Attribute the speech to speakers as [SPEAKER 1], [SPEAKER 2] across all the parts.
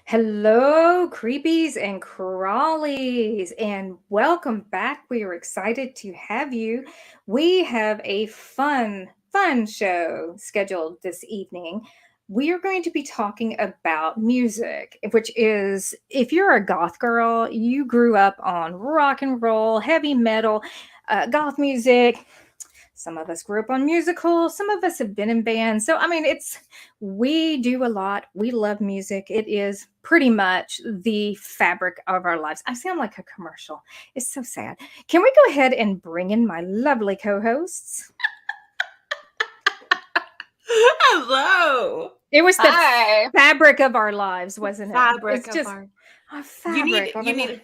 [SPEAKER 1] Hello, creepies and crawlies, and welcome back. We are excited to have you. We have a fun show scheduled this evening. We are going to be talking about music, which is if you're a goth girl, you grew up on rock and roll, heavy metal, goth music. Some of us grew up on musicals, some of us have been in bands. So, I mean, we do a lot. We love music. It is pretty much the fabric of our lives. I sound like a commercial. It's so sad. Can we go ahead and bring in my lovely co hosts?
[SPEAKER 2] Hello.
[SPEAKER 1] It was the
[SPEAKER 3] Hi.
[SPEAKER 1] fabric of our lives, wasn't it?
[SPEAKER 2] Fabric
[SPEAKER 1] It's
[SPEAKER 2] of
[SPEAKER 1] just
[SPEAKER 2] our.
[SPEAKER 1] a fabric.
[SPEAKER 2] You need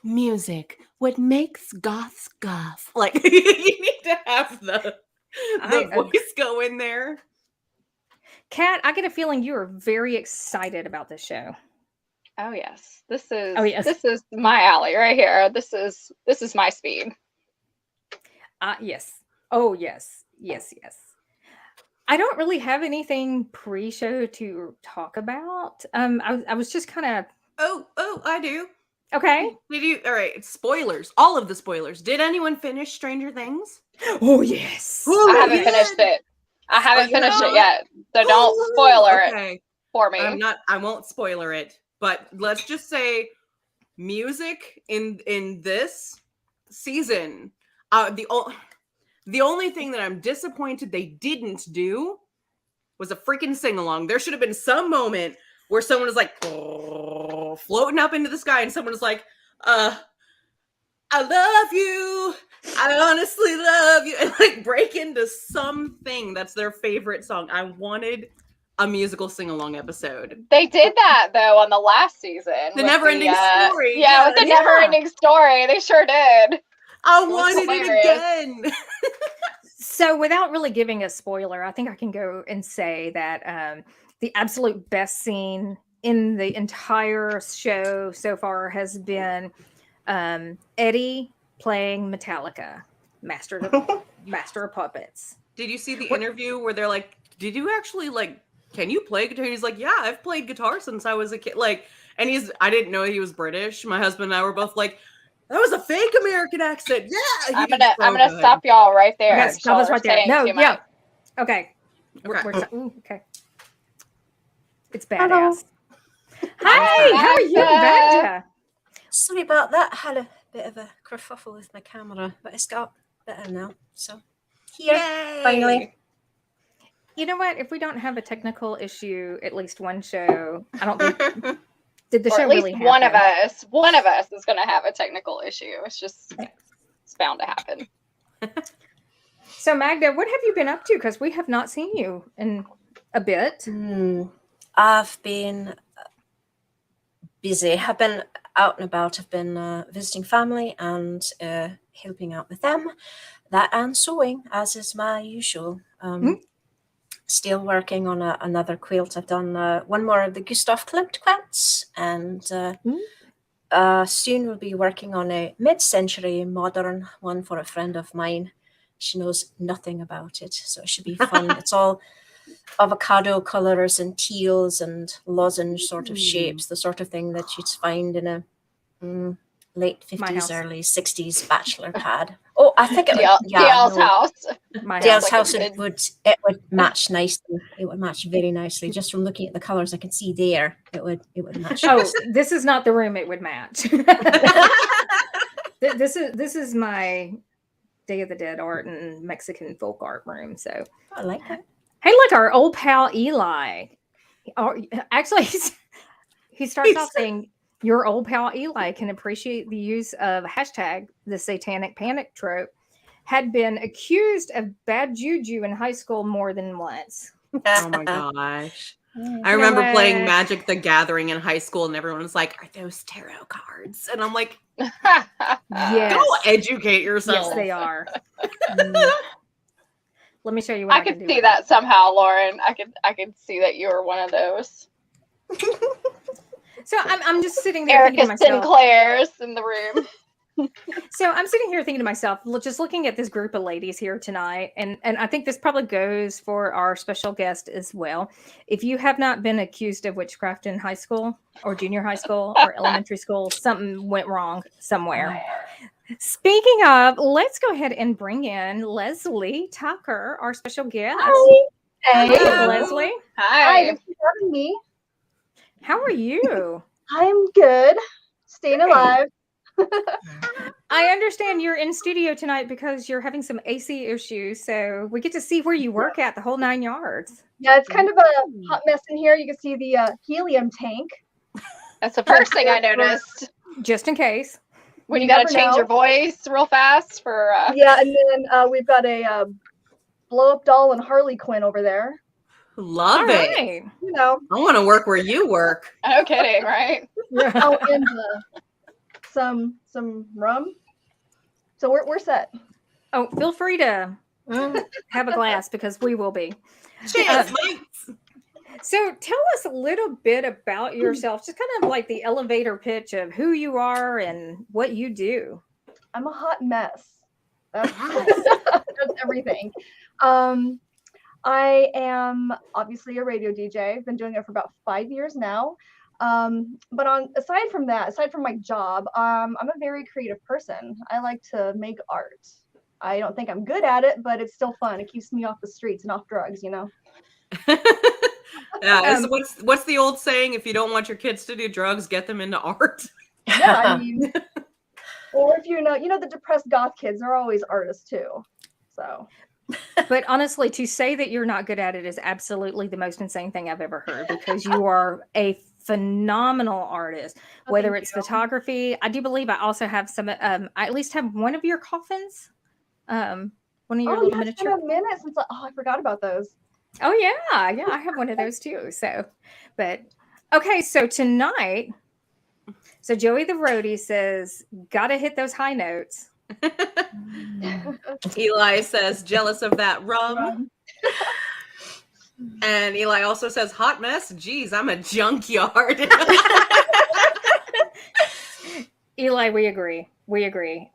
[SPEAKER 2] music. What makes goths goth? Like you need to have the voice go in there.
[SPEAKER 1] Kat, I get a feeling you are very excited about this show.
[SPEAKER 3] Oh yes. This is
[SPEAKER 1] yes.
[SPEAKER 3] this is my alley right here. This is my speed.
[SPEAKER 1] Yes. Oh yes. Yes. I don't really have anything pre-show to talk about. I was just kind of.
[SPEAKER 2] Oh, I do.
[SPEAKER 1] Okay.
[SPEAKER 2] Did you? All right. Spoilers. All of the spoilers. Did anyone finish Stranger Things?
[SPEAKER 1] Oh yes.
[SPEAKER 3] I haven't finished it. I haven't finished it yet. So don't spoiler it for me.
[SPEAKER 2] I won't spoiler it. But let's just say, music in this season. The only thing that I'm disappointed they didn't do was a freaking sing-along. There should have been some moment where someone was like floating up into the sky and someone was like, I love you. I honestly love you. And like break into something that's their favorite song. I wanted a musical sing-along episode.
[SPEAKER 3] They did that though on the last season.
[SPEAKER 2] The never-ending story.
[SPEAKER 3] Yeah, with the never-ending story. They sure did.
[SPEAKER 2] I wanted it again.
[SPEAKER 1] So without really giving a spoiler, I think I can go and say that the absolute best scene in the entire show so far has been Eddie playing Metallica, Master of Puppets.
[SPEAKER 2] Did you see the interview where they're like, did you actually can you play guitar? And he's like, yeah, I've played guitar since I was a kid. And I didn't know he was British. My husband and I were both like, that was a fake American accent. Yeah.
[SPEAKER 3] I'm gonna stop y'all right there.
[SPEAKER 1] Yes, stop us right there. No, yeah. Okay. Okay. It's badass.
[SPEAKER 4] Hello.
[SPEAKER 1] Hi, how are you, Magda?
[SPEAKER 4] Sorry about that. I had a bit of a kerfuffle with my camera, but it's got better now. So here, finally.
[SPEAKER 1] You know what? If we don't have a technical issue, at least one show, I don't think did the show
[SPEAKER 3] at least
[SPEAKER 1] really happen?
[SPEAKER 3] One of us is going to have a technical issue. It's bound to happen.
[SPEAKER 1] So Magda, what have you been up to? Because we have not seen you in a bit.
[SPEAKER 4] I've been busy. I've been out and about. I've been visiting family and helping out with them. That and sewing, as is my usual. Still working on another quilt. I've done one more of the Gustav Klimt quilts, and soon we'll be working on a mid-century modern one for a friend of mine. She knows nothing about it, so it should be fun. It's all avocado colors and teals and lozenge sort of shapes, the sort of thing that you'd find in a late 50s, early 60s bachelor pad. Oh, I think it would.
[SPEAKER 3] Dale's house.
[SPEAKER 4] Dale's house, it would match nicely. It would match very nicely. Just from looking at the colors, I can see there it would match.
[SPEAKER 1] Oh, this is not the room it would match. This is my Day of the Dead art and Mexican folk art room. So
[SPEAKER 4] I like it.
[SPEAKER 1] Hey, look, our old pal Eli. Actually, he starts off saying, your old pal Eli can appreciate the use of hashtag the satanic panic trope, had been accused of bad juju in high school more than once.
[SPEAKER 2] Oh my gosh. I remember playing Magic the Gathering in high school and everyone was like, are those tarot cards? And I'm like,
[SPEAKER 1] yes.
[SPEAKER 2] Go educate yourself.
[SPEAKER 1] Yes, they are. Let me show you what
[SPEAKER 3] I could see that somehow, Lauren. I could see that you were one of those.
[SPEAKER 1] So I'm just sitting there
[SPEAKER 3] Erica
[SPEAKER 1] thinking to myself,
[SPEAKER 3] Sinclair's in the room.
[SPEAKER 1] So I'm sitting here thinking to myself, just looking at this group of ladies here tonight, and I think this probably goes for our special guest as well. If you have not been accused of witchcraft in high school or junior high school or elementary school, something went wrong somewhere. Speaking of, let's go ahead and bring in Leslie Tucker, our special guest.
[SPEAKER 5] Hi. Hey.
[SPEAKER 1] Hello, Leslie.
[SPEAKER 3] Hi.
[SPEAKER 5] Thanks for having me.
[SPEAKER 1] How are you?
[SPEAKER 5] I'm good. Staying alive.
[SPEAKER 1] I understand you're in studio tonight because you're having some AC issues, so we get to see where you work at the whole 9 yards.
[SPEAKER 5] Yeah, it's kind of a hot mess in here. You can see the helium tank.
[SPEAKER 3] That's the first thing I noticed.
[SPEAKER 1] Just in case.
[SPEAKER 3] When you got to change your voice real fast for...
[SPEAKER 5] Yeah, and then we've got a blow-up doll and Harley Quinn over there.
[SPEAKER 2] Love it.
[SPEAKER 5] You know.
[SPEAKER 2] I want to work where you work.
[SPEAKER 3] No kidding, right?
[SPEAKER 5] Oh, and some rum. So we're set.
[SPEAKER 1] Oh, feel free to have a glass because we will be.
[SPEAKER 2] Cheers, mates.
[SPEAKER 1] So tell us a little bit about yourself, just kind of like the elevator pitch of who you are and what you do.
[SPEAKER 5] I'm a hot mess. That's everything. I am obviously a radio DJ. I've been doing it for about 5 years now. But aside from my job, I'm a very creative person. I like to make art. I don't think I'm good at it, but it's still fun. It keeps me off the streets and off drugs, you know.
[SPEAKER 2] Yeah, what's the old saying? If you don't want your kids to do drugs, get them into art.
[SPEAKER 5] Yeah, I mean, or if you know the depressed goth kids are always artists too. So.
[SPEAKER 1] But honestly, to say that you're not good at it is absolutely the most insane thing I've ever heard, because you are a phenomenal artist, whether it's photography. I do believe I also have some, I at least have one of your coffins. One of your little miniature.
[SPEAKER 5] It's been a minute since I forgot about those.
[SPEAKER 1] Oh yeah, I have one of those too. So, but okay, so tonight, so Joey the roadie says, gotta hit those high notes.
[SPEAKER 2] Eli says, jealous of that rum. And Eli also says, hot mess. Geez, I'm a junkyard.
[SPEAKER 1] Eli, we agree. We agree.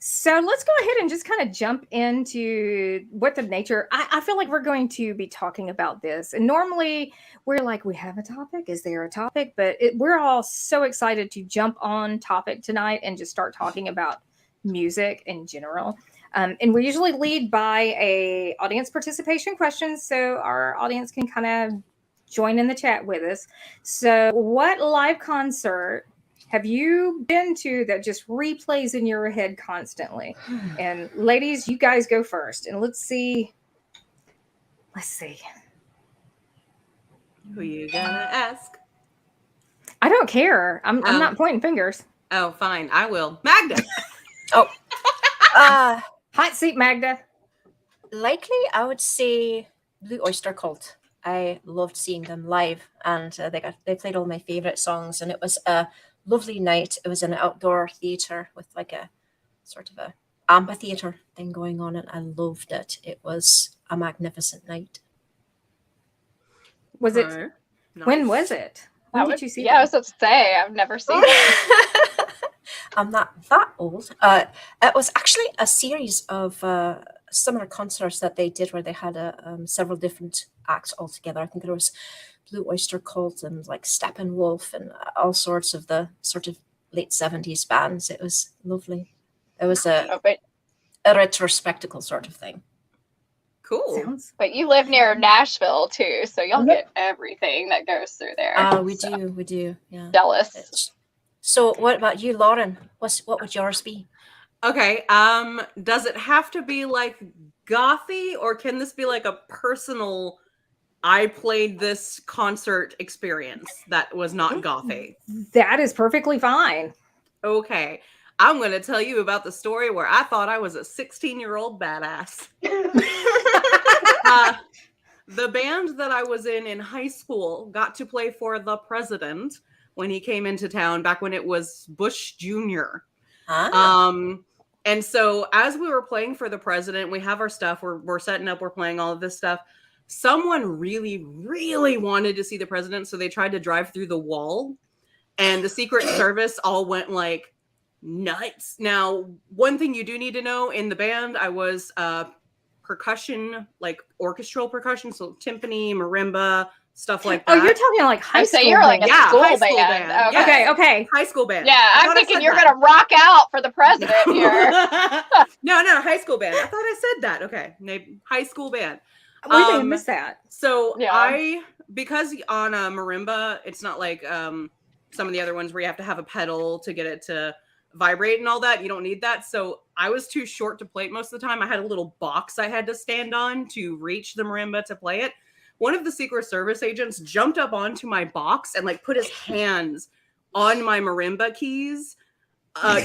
[SPEAKER 1] So let's go ahead and just kind of jump into what the nature. I feel like we're going to be talking about this. And normally we're like, we have a topic. Is there a topic? But we're all so excited to jump on topic tonight and just start talking about music in general. And we usually lead by a audience participation question, so our audience can kind of join in the chat with us. So what live concert have you been to that just replays in your head constantly? And ladies, you guys go first. And let's see.
[SPEAKER 2] Who you gonna ask?
[SPEAKER 1] I don't care. I'm not pointing fingers.
[SPEAKER 2] Oh, fine. I will. Magda.
[SPEAKER 1] Hot seat, Magda.
[SPEAKER 4] Likely, I would say Blue Oyster Cult. I loved seeing them live, and they played all my favorite songs, and it was a lovely night. It was an outdoor theater with like a sort of a amphitheater thing going on, and I loved it. It was a magnificent night.
[SPEAKER 1] Was it?
[SPEAKER 2] Nice.
[SPEAKER 1] When was it? When did you see?
[SPEAKER 3] Yeah, I was about to say I've never seen it.
[SPEAKER 4] I'm not that old. It was actually a series of similar concerts that they did where they had several different acts all together. I think there was Blue Oyster Cult and like Steppenwolf and all sorts of the sort of late 70s bands. It was lovely. It was a retrospectacle sort of thing.
[SPEAKER 2] Cool.
[SPEAKER 3] But you live near Nashville too, so you'll get everything that goes through there.
[SPEAKER 4] We do. Yeah.
[SPEAKER 3] Jealous.
[SPEAKER 4] So what about you, Lauren? What would yours be?
[SPEAKER 2] Okay. Does it have to be like gothy, or can this be like a personal, I played this concert experience that was not gothy?
[SPEAKER 1] That is perfectly fine.
[SPEAKER 2] Okay. I'm going to tell you about the story where I thought I was a 16-year-old badass. The band that I was in high school got to play for the president when he came into town back when it was Bush Jr. And so as we were playing for the president, we have our stuff, we're setting up, we're playing all of this stuff. Someone really, really wanted to see the president, so they tried to drive through the wall, and the Secret Service all went like, nuts. Now, one thing you do need to know, in the band, I was percussion, like orchestral percussion, so timpani, marimba, stuff like that.
[SPEAKER 1] Oh, you're talking like high school.
[SPEAKER 3] So you're like a
[SPEAKER 2] Yeah,
[SPEAKER 3] school
[SPEAKER 2] high school
[SPEAKER 3] band.
[SPEAKER 2] band.
[SPEAKER 3] Okay.
[SPEAKER 2] Yes.
[SPEAKER 1] Okay.
[SPEAKER 2] High school band.
[SPEAKER 3] Yeah, I'm thinking you're gonna rock out for the president here.
[SPEAKER 2] No, high school band. I thought I said that. Okay, high school band.
[SPEAKER 1] We may have missed that.
[SPEAKER 2] So
[SPEAKER 3] Yeah.
[SPEAKER 2] because on a marimba, it's not like some of the other ones where you have to have a pedal to get it to vibrate and all that. You don't need that. So I was too short to play it most of the time. I had a little box I had to stand on to reach the marimba to play it. One of the Secret Service agents jumped up onto my box and like put his hands on my marimba keys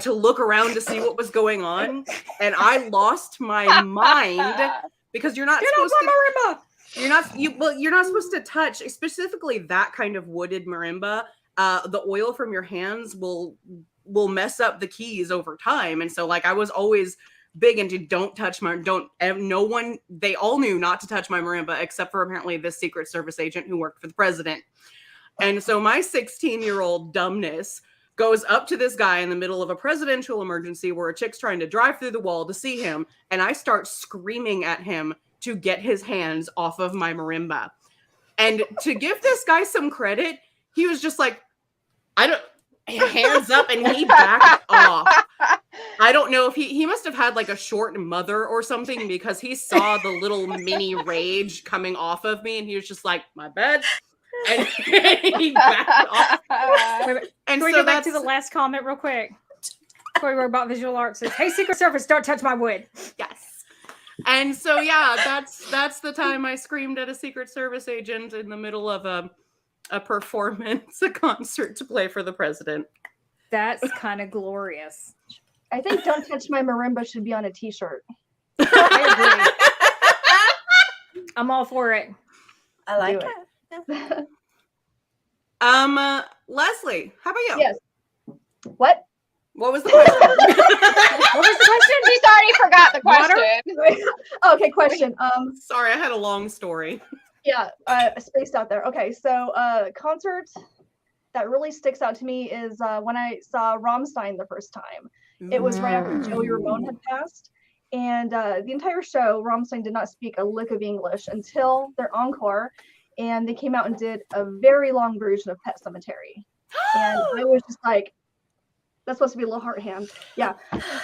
[SPEAKER 2] to look around to see what was going on. And I lost my mind because you're not supposed to marimba. You're not supposed to touch, specifically that kind of wooded marimba. The oil from your hands will mess up the keys over time. And so like I was always big into they all knew not to touch my marimba except for apparently this Secret Service agent who worked for the president. And so my 16-year-old dumbness goes up to this guy in the middle of a presidential emergency where a chick's trying to drive through the wall to see him, and I start screaming at him to get his hands off of my marimba. And to give this guy some credit, he was just like, hands up, and he backed off. I don't know if he must have had like a short mother or something, because he saw the little mini rage coming off of me and he was just like, my bad. And he backed off.
[SPEAKER 1] And can we go back to the last comment real quick? Corey Robot Visual Arts says, hey, Secret Service, don't touch my wood.
[SPEAKER 2] Yes. And so, yeah, that's the time I screamed at a Secret Service agent in the middle of a performance, a concert to play for the president.
[SPEAKER 1] That's kind of glorious.
[SPEAKER 5] I think "Don't Touch My Marimba" should be on a T-shirt.
[SPEAKER 1] I agree. I'm all for it.
[SPEAKER 4] I like
[SPEAKER 5] Do
[SPEAKER 4] it.
[SPEAKER 2] Leslie, how about you?
[SPEAKER 5] Yes. What?
[SPEAKER 2] What was the question?
[SPEAKER 1] What was the question?
[SPEAKER 3] She's already forgot the question.
[SPEAKER 5] Okay, question.
[SPEAKER 2] Sorry, I had a long story.
[SPEAKER 5] Yeah, spaced out there. Okay, so concert that really sticks out to me is when I saw Rammstein the first time. It was right after Joey Ramone had passed. And the entire show, Rammstein did not speak a lick of English until their encore. And they came out and did a very long version of Pet Sematary. And I was just like, that's supposed to be a little heart hand. Yeah.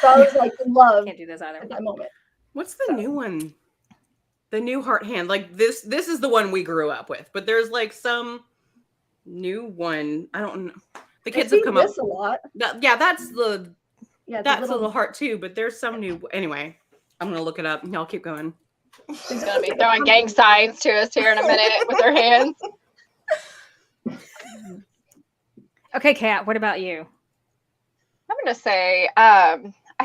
[SPEAKER 5] So I was like, in love.
[SPEAKER 1] Can't do this either.
[SPEAKER 5] At that moment.
[SPEAKER 2] What's the new one? The new Heart Hand. Like this is the one we grew up with, but there's like some new one. I don't know. The kids have come up
[SPEAKER 5] a lot.
[SPEAKER 2] Yeah, that's the
[SPEAKER 5] little
[SPEAKER 2] little heart too, but there's some new. Anyway, I'm gonna look it up. Y'all keep going.
[SPEAKER 3] She's gonna be throwing gang signs to us here in a minute with her hands.
[SPEAKER 1] Okay, Kat, what about you?
[SPEAKER 3] I'm gonna say, I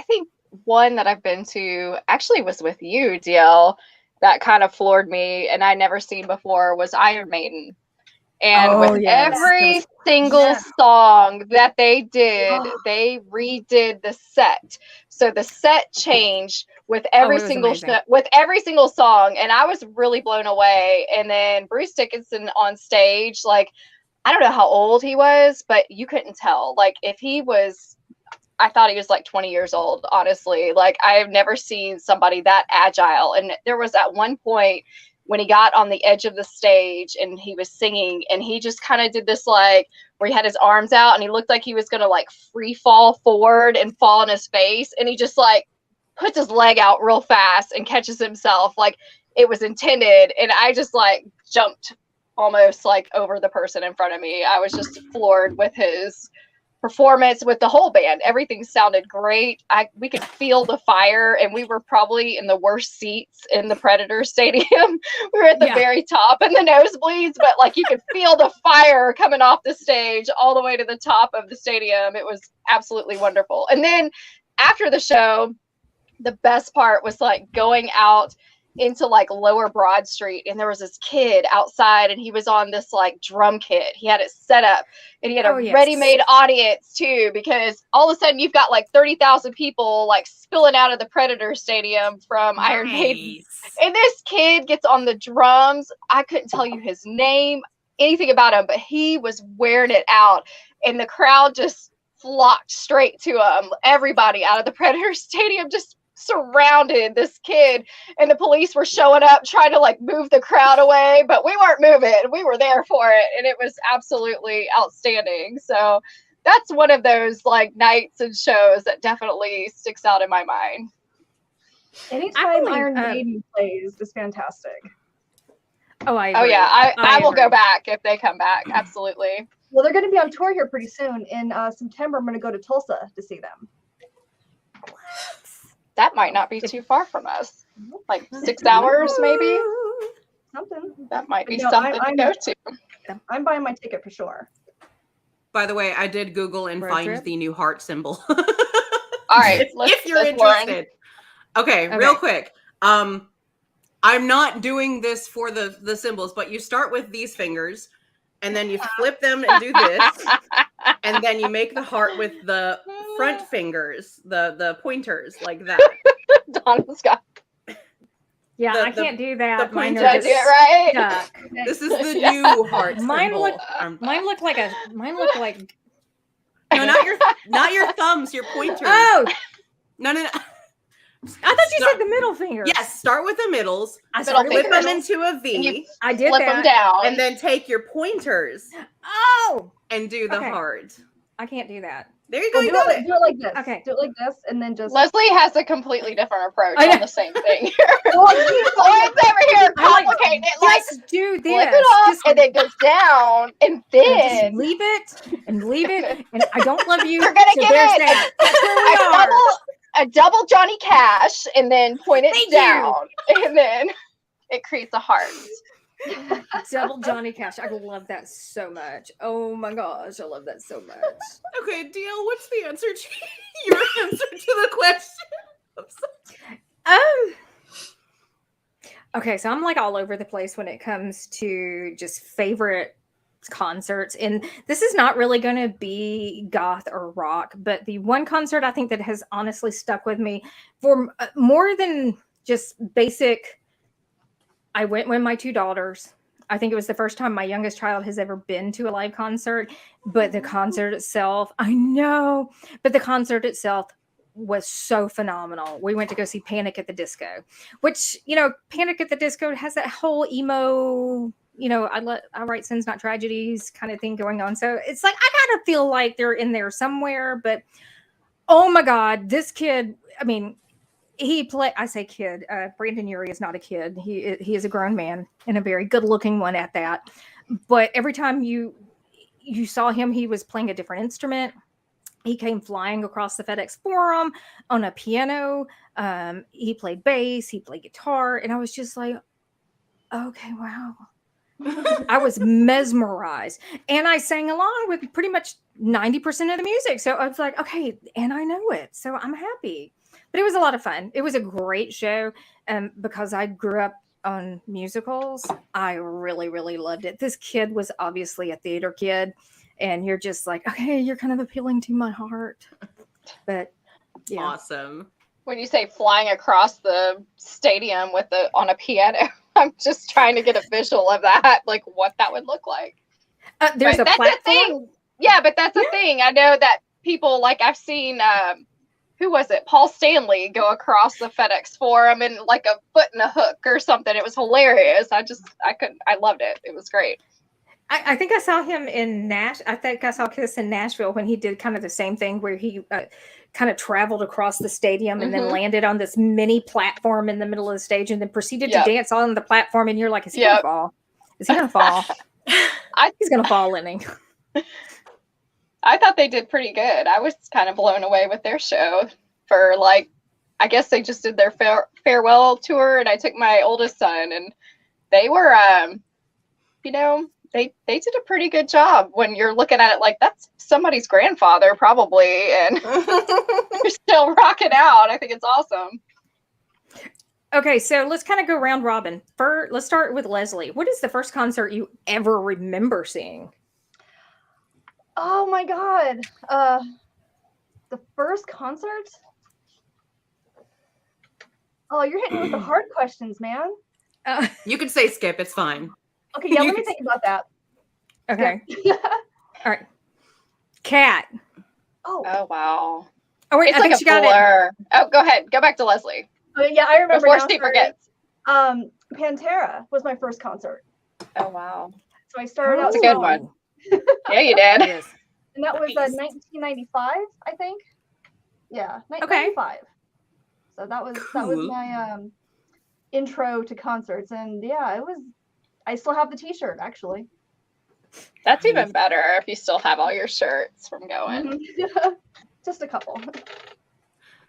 [SPEAKER 3] think one that I've been to actually was with you, DL, that kind of floored me and I never seen before was Iron Maiden. And with every single song that they did, they redid the set. So the set changed with every single song, and I was really blown away. And then Bruce Dickinson on stage, like, I don't know how old he was, but you couldn't tell. Like, if he was, I thought he was like 20 years old, honestly. Like, I have never seen somebody that agile. And there was at one point when he got on the edge of the stage and he was singing, and he just kind of did this, like, where he had his arms out and he looked like he was going to like free fall forward and fall on his face. And he just like puts his leg out real fast and catches himself like it was intended. And I just like jumped almost like over the person in front of me. I was just floored with his performance, with the whole band. Everything sounded great. We could feel the fire, and we were probably in the worst seats in the Predator Stadium. We were at the very top in the nosebleeds, but like you could feel the fire coming off the stage all the way to the top of the stadium. It was absolutely wonderful. And then after the show, the best part was like going out into like Lower Broad Street, and there was this kid outside, and he was on this like drum kit. He had it set up, and he had a ready-made audience too, because all of a sudden you've got like 30,000 people like spilling out of the Predator Stadium from Iron Maiden. And this kid gets on the drums. I couldn't tell you his name, anything about him, but he was wearing it out, and the crowd just flocked straight to him. Everybody out of the Predator Stadium just surrounded this kid, and the police were showing up trying to like move the crowd away, but we weren't moving. We were there for it, and it was absolutely outstanding. So that's one of those like nights and shows that definitely sticks out in my mind.
[SPEAKER 5] Anytime
[SPEAKER 1] believe,
[SPEAKER 5] Iron Maiden plays is fantastic.
[SPEAKER 1] Oh, I
[SPEAKER 3] Oh
[SPEAKER 1] agree.
[SPEAKER 3] yeah, I will
[SPEAKER 1] agree.
[SPEAKER 3] go back if they come back. Absolutely.
[SPEAKER 5] Well, they're going to be on tour here pretty soon. In September, I'm going to go to Tulsa to see them.
[SPEAKER 3] That might not be too far from us. Like 6 hours, maybe.
[SPEAKER 5] Something.
[SPEAKER 3] That might be
[SPEAKER 5] No,
[SPEAKER 3] something to go to.
[SPEAKER 5] I'm buying my ticket for sure.
[SPEAKER 2] By the way, I did Google and
[SPEAKER 1] Road
[SPEAKER 2] find
[SPEAKER 1] trip?
[SPEAKER 2] the new heart symbol.
[SPEAKER 3] All right,
[SPEAKER 2] if you're interested. Okay, real quick. I'm not doing this for the symbols, but you start with these fingers, and then you flip them and do this, and then you make the heart with the front fingers, the pointers, like that.
[SPEAKER 3] Donna's got.
[SPEAKER 1] Yeah,
[SPEAKER 2] The-
[SPEAKER 1] I can't do that.
[SPEAKER 2] the
[SPEAKER 1] Mine
[SPEAKER 2] pointer
[SPEAKER 1] are
[SPEAKER 3] Did I
[SPEAKER 1] just
[SPEAKER 3] do it right?
[SPEAKER 1] stuck.
[SPEAKER 2] This is the
[SPEAKER 3] Yeah.
[SPEAKER 2] new heart
[SPEAKER 1] Mine
[SPEAKER 2] symbol.
[SPEAKER 1] look- Mine look like
[SPEAKER 2] No, not your thumbs, your pointers.
[SPEAKER 1] Oh,
[SPEAKER 2] No.
[SPEAKER 1] I thought you said the middle finger.
[SPEAKER 2] Yes, start with the middles,
[SPEAKER 1] I
[SPEAKER 3] Middle
[SPEAKER 1] started with
[SPEAKER 2] flip them
[SPEAKER 3] fingers.
[SPEAKER 2] into a
[SPEAKER 3] And
[SPEAKER 2] V,
[SPEAKER 3] you
[SPEAKER 1] I did
[SPEAKER 3] flip them
[SPEAKER 1] that.
[SPEAKER 3] down.
[SPEAKER 2] and then take your pointers
[SPEAKER 1] Oh,
[SPEAKER 2] and do the
[SPEAKER 1] Okay.
[SPEAKER 2] heart.
[SPEAKER 1] I can't do that.
[SPEAKER 2] There you go.
[SPEAKER 5] Well,
[SPEAKER 2] You
[SPEAKER 5] do
[SPEAKER 2] got
[SPEAKER 5] it,
[SPEAKER 2] it.
[SPEAKER 5] do it like this.
[SPEAKER 1] Okay.
[SPEAKER 5] Do it like this, and then just.
[SPEAKER 3] Leslie has a completely different approach
[SPEAKER 1] I know.
[SPEAKER 3] on the same thing. Boys over here
[SPEAKER 1] I like-
[SPEAKER 3] complicating it. Like,
[SPEAKER 1] Just do this.
[SPEAKER 3] flip it up,
[SPEAKER 1] Just,
[SPEAKER 3] and then goes down, and
[SPEAKER 1] and
[SPEAKER 3] then
[SPEAKER 1] just leave it, and I don't love you.
[SPEAKER 3] You're gonna
[SPEAKER 1] so
[SPEAKER 3] give
[SPEAKER 1] there's
[SPEAKER 3] it
[SPEAKER 1] that. That's where we are.
[SPEAKER 3] a double Johnny Cash, and then point it
[SPEAKER 1] Thank you.
[SPEAKER 3] down, and then it creates a heart.
[SPEAKER 1] Double Johnny Cash. I love that so much. Oh my gosh, I love that so much.
[SPEAKER 2] Okay, DL, what's the answer to your answer to the question?
[SPEAKER 1] Okay, so I'm like all over the place when it comes to just favorite concerts, and this is not really going to be goth or rock, but the one concert I think that has honestly stuck with me for more than just basic. I went with my 2 daughters. I think it was the first time my youngest child has ever been to a live concert, but the concert itself, I know, but the concert itself was so phenomenal. We went to go see Panic at the Disco, which, Panic at the Disco has that whole emo, I write sins, not tragedies kind of thing going on. So it's like, I gotta feel like they're in there somewhere, but oh my God, this kid, I mean, I say kid, Brandon Urie is not a kid. He is a grown man and a very good looking one at that. But every time you saw him, he was playing a different instrument. He came flying across the FedEx Forum on a piano. He played bass, he played guitar. And I was just like, okay, wow. I was mesmerized. And I sang along with pretty much 90% of the music. So I was like, okay, and I know it. So I'm happy. But it was a lot of fun. It was a great show. Because I grew up on musicals, I really, really loved it. This kid was obviously a theater kid. And you're just like, okay, you're kind of appealing to my heart. But yeah.
[SPEAKER 2] Awesome.
[SPEAKER 3] When you say flying across the stadium on a piano, I'm just trying to get a visual of that, like what that would look like.
[SPEAKER 1] There's
[SPEAKER 3] But
[SPEAKER 1] a
[SPEAKER 3] that's
[SPEAKER 1] platform.
[SPEAKER 3] thing. Yeah, but that's a thing. I know that people, like I've seen, who was it? Paul Stanley go across the FedEx Forum in like a foot and a hook or something. It was hilarious. I loved it. It was great.
[SPEAKER 1] I think I saw him in I think I saw Kiss in Nashville when he did kind of the same thing where he kind of traveled across the stadium and then landed on this mini platform in the middle of the stage and then proceeded to dance on the platform. And you're like, is he going to fall? Is he going to fall? He's going to fall, Lenny.
[SPEAKER 3] I thought they did pretty good. I was kind of blown away with their show for like, I guess they just did their farewell tour, and I took my oldest son, and they were, they did a pretty good job when you're looking at it like that's somebody's grandfather probably, and you're still rocking out. I think it's awesome.
[SPEAKER 1] Okay, so let's kind of go round robin. Let's start with Leslie. What is the first concert you ever remember seeing?
[SPEAKER 5] Oh my God. The first concert? Oh, you're hitting me with the hard questions, man.
[SPEAKER 2] You can say skip. It's fine.
[SPEAKER 5] Okay, yeah, let me think about that.
[SPEAKER 1] Okay. All right. Kat.
[SPEAKER 5] Oh,
[SPEAKER 3] Oh wow.
[SPEAKER 1] Oh wait,
[SPEAKER 3] It's
[SPEAKER 1] I
[SPEAKER 3] like
[SPEAKER 1] think
[SPEAKER 3] a
[SPEAKER 1] she got it.
[SPEAKER 3] blur. Oh, go ahead. Go back to Leslie.
[SPEAKER 5] yeah, I remember
[SPEAKER 3] Before
[SPEAKER 5] now,
[SPEAKER 3] she
[SPEAKER 5] sorry.
[SPEAKER 3] forgets.
[SPEAKER 5] Pantera was my first concert.
[SPEAKER 3] Oh wow.
[SPEAKER 5] So I started out
[SPEAKER 3] That's a good
[SPEAKER 5] young,
[SPEAKER 3] one. Yeah, you did.
[SPEAKER 1] Yes.
[SPEAKER 5] and that was
[SPEAKER 2] Nice.
[SPEAKER 5] 1995, I think. Yeah,
[SPEAKER 1] Okay.
[SPEAKER 5] 95. So that was
[SPEAKER 2] Cool.
[SPEAKER 5] my intro to concerts, and yeah, it was. I still have the T-shirt actually.
[SPEAKER 3] That's even better if you still have all your shirts from going.
[SPEAKER 5] Mhm. Just a couple.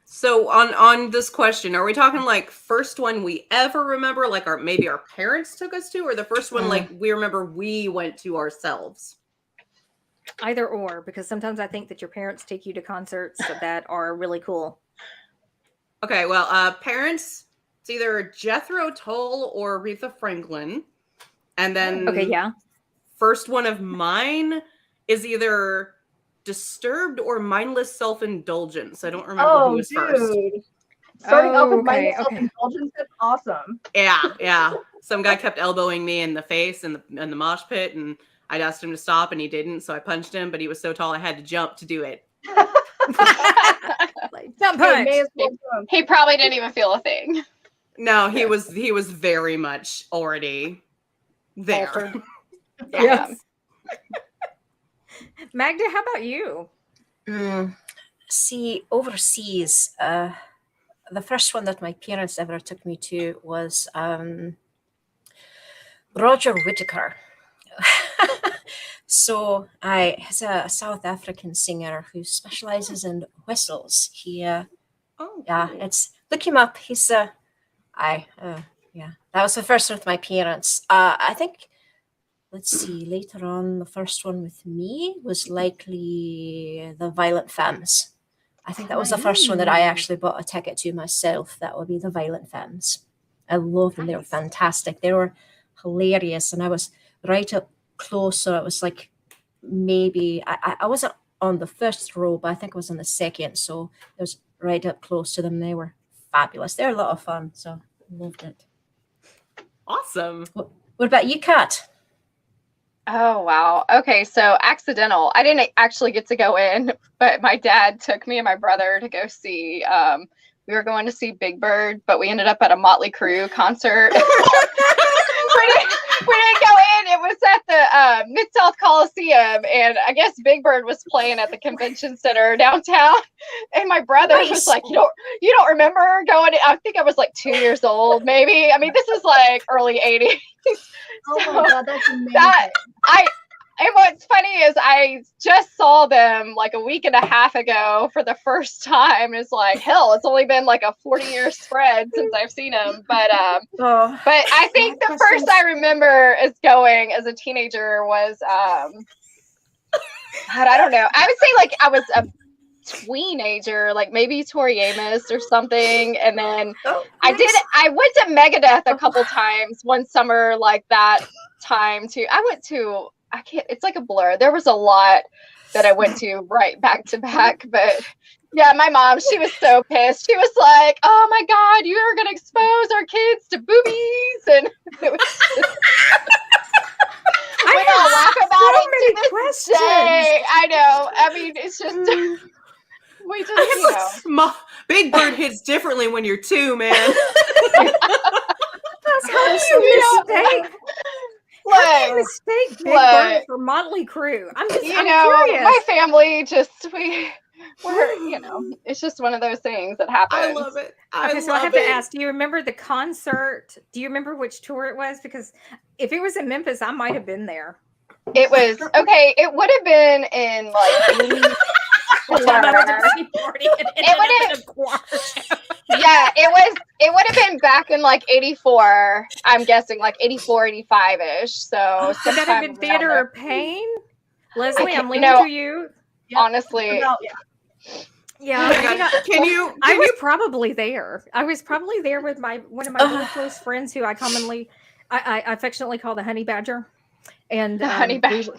[SPEAKER 2] So on this question, are we talking like first one we ever remember, like maybe our parents took us to, or the first one like we remember we went to ourselves?
[SPEAKER 1] Either or, because sometimes I think that your parents take you to concerts that are really cool.
[SPEAKER 2] Okay, well, parents, it's either Jethro Tull or Aretha Franklin, and then
[SPEAKER 1] Okay, yeah.
[SPEAKER 2] first one of mine is either Disturbed or Mindless Self-Indulgence. I don't remember who
[SPEAKER 5] Oh,
[SPEAKER 2] was first.
[SPEAKER 5] dude. Starting off with
[SPEAKER 1] Okay,
[SPEAKER 5] mindless
[SPEAKER 1] okay.
[SPEAKER 5] self-indulgence, that's awesome.
[SPEAKER 2] Yeah. Some guy kept elbowing me in the face in the mosh pit, and I'd asked him to stop, and he didn't, so I punched him, but he was so tall I had to jump to do it.
[SPEAKER 1] Like, jump
[SPEAKER 5] Hey,
[SPEAKER 1] punch.
[SPEAKER 5] may as well jump.
[SPEAKER 3] He probably didn't even feel a thing.
[SPEAKER 2] No, he was very much already there.
[SPEAKER 1] Altered.
[SPEAKER 3] Yeah.
[SPEAKER 1] Yes. Magda, how about you?
[SPEAKER 4] See, overseas, the first one that my parents ever took me to was Roger Whittaker. So he's a South African singer who specializes in whistles.
[SPEAKER 2] Oh,
[SPEAKER 4] Yeah,
[SPEAKER 2] cool.
[SPEAKER 4] look him up. He's yeah, that was the first one with my parents. I think, let's see, later on, the first one with me was likely the Violent Femmes. I think that was the first one that I actually bought a ticket to myself. That would be the Violent Femmes. I loved them. They were
[SPEAKER 2] Nice.
[SPEAKER 4] fantastic. They were hilarious. And I was right up close. So it was like maybe, I wasn't on the first row, but I think I was on the second. So it was right up close to them. They were fabulous. They're a lot of fun. So loved it.
[SPEAKER 2] Awesome.
[SPEAKER 4] What about you, Kat?
[SPEAKER 3] Oh wow. Okay, so accidental. I didn't actually get to go in, but my dad took me and my brother to go see. We were going to see Big Bird, but we ended up at a Motley Crue concert. we didn't go in. It was at the Mid-South Coliseum, and I guess Big Bird was playing at the convention center downtown. And my brother was like, "You don't remember going?" I think I was like 2 years old, maybe. I mean, this is like early '80s.
[SPEAKER 5] Oh
[SPEAKER 3] So
[SPEAKER 5] my god, that's amazing.
[SPEAKER 3] And what's funny is I just saw them like a week and a half ago for the first time. It's like, hell, it's only been like a 40-year spread since I've seen them. But I think the first I remember is going as a teenager was God, I don't know. I would say like I was a teenager, like maybe Tori Amos or something. And then I went to Megadeth a couple times one summer like that time too. It's like a blur. There was a lot that I went to right back to back, but yeah, my mom, she was so pissed. She was like, "Oh my God, you are going to expose our kids to boobies." And it was just, we don't laugh about it to this day. I know. I mean, it's just, we just,
[SPEAKER 2] Big Bird hits differently when you're 2, man.
[SPEAKER 1] How do you mistake? How do you mistake Big Bird for Motley Crue? I'm curious.
[SPEAKER 3] My family it's just one of those things that happens.
[SPEAKER 2] I love it.
[SPEAKER 1] I have to ask, do you remember the concert? Do you remember which tour it was? Because if it was in Memphis, I might have been there.
[SPEAKER 3] It was, okay, it would have been in like it would have been back in like 84. I'm guessing like 84, 85-ish. So
[SPEAKER 1] would that have been Theater of Pain? Leslie, I'm leaning to you.
[SPEAKER 3] Honestly.
[SPEAKER 1] Yeah.
[SPEAKER 2] I
[SPEAKER 1] was probably there. I was probably there with one of my really close friends who I affectionately call the Honey Badger. And
[SPEAKER 3] the Honey Badger.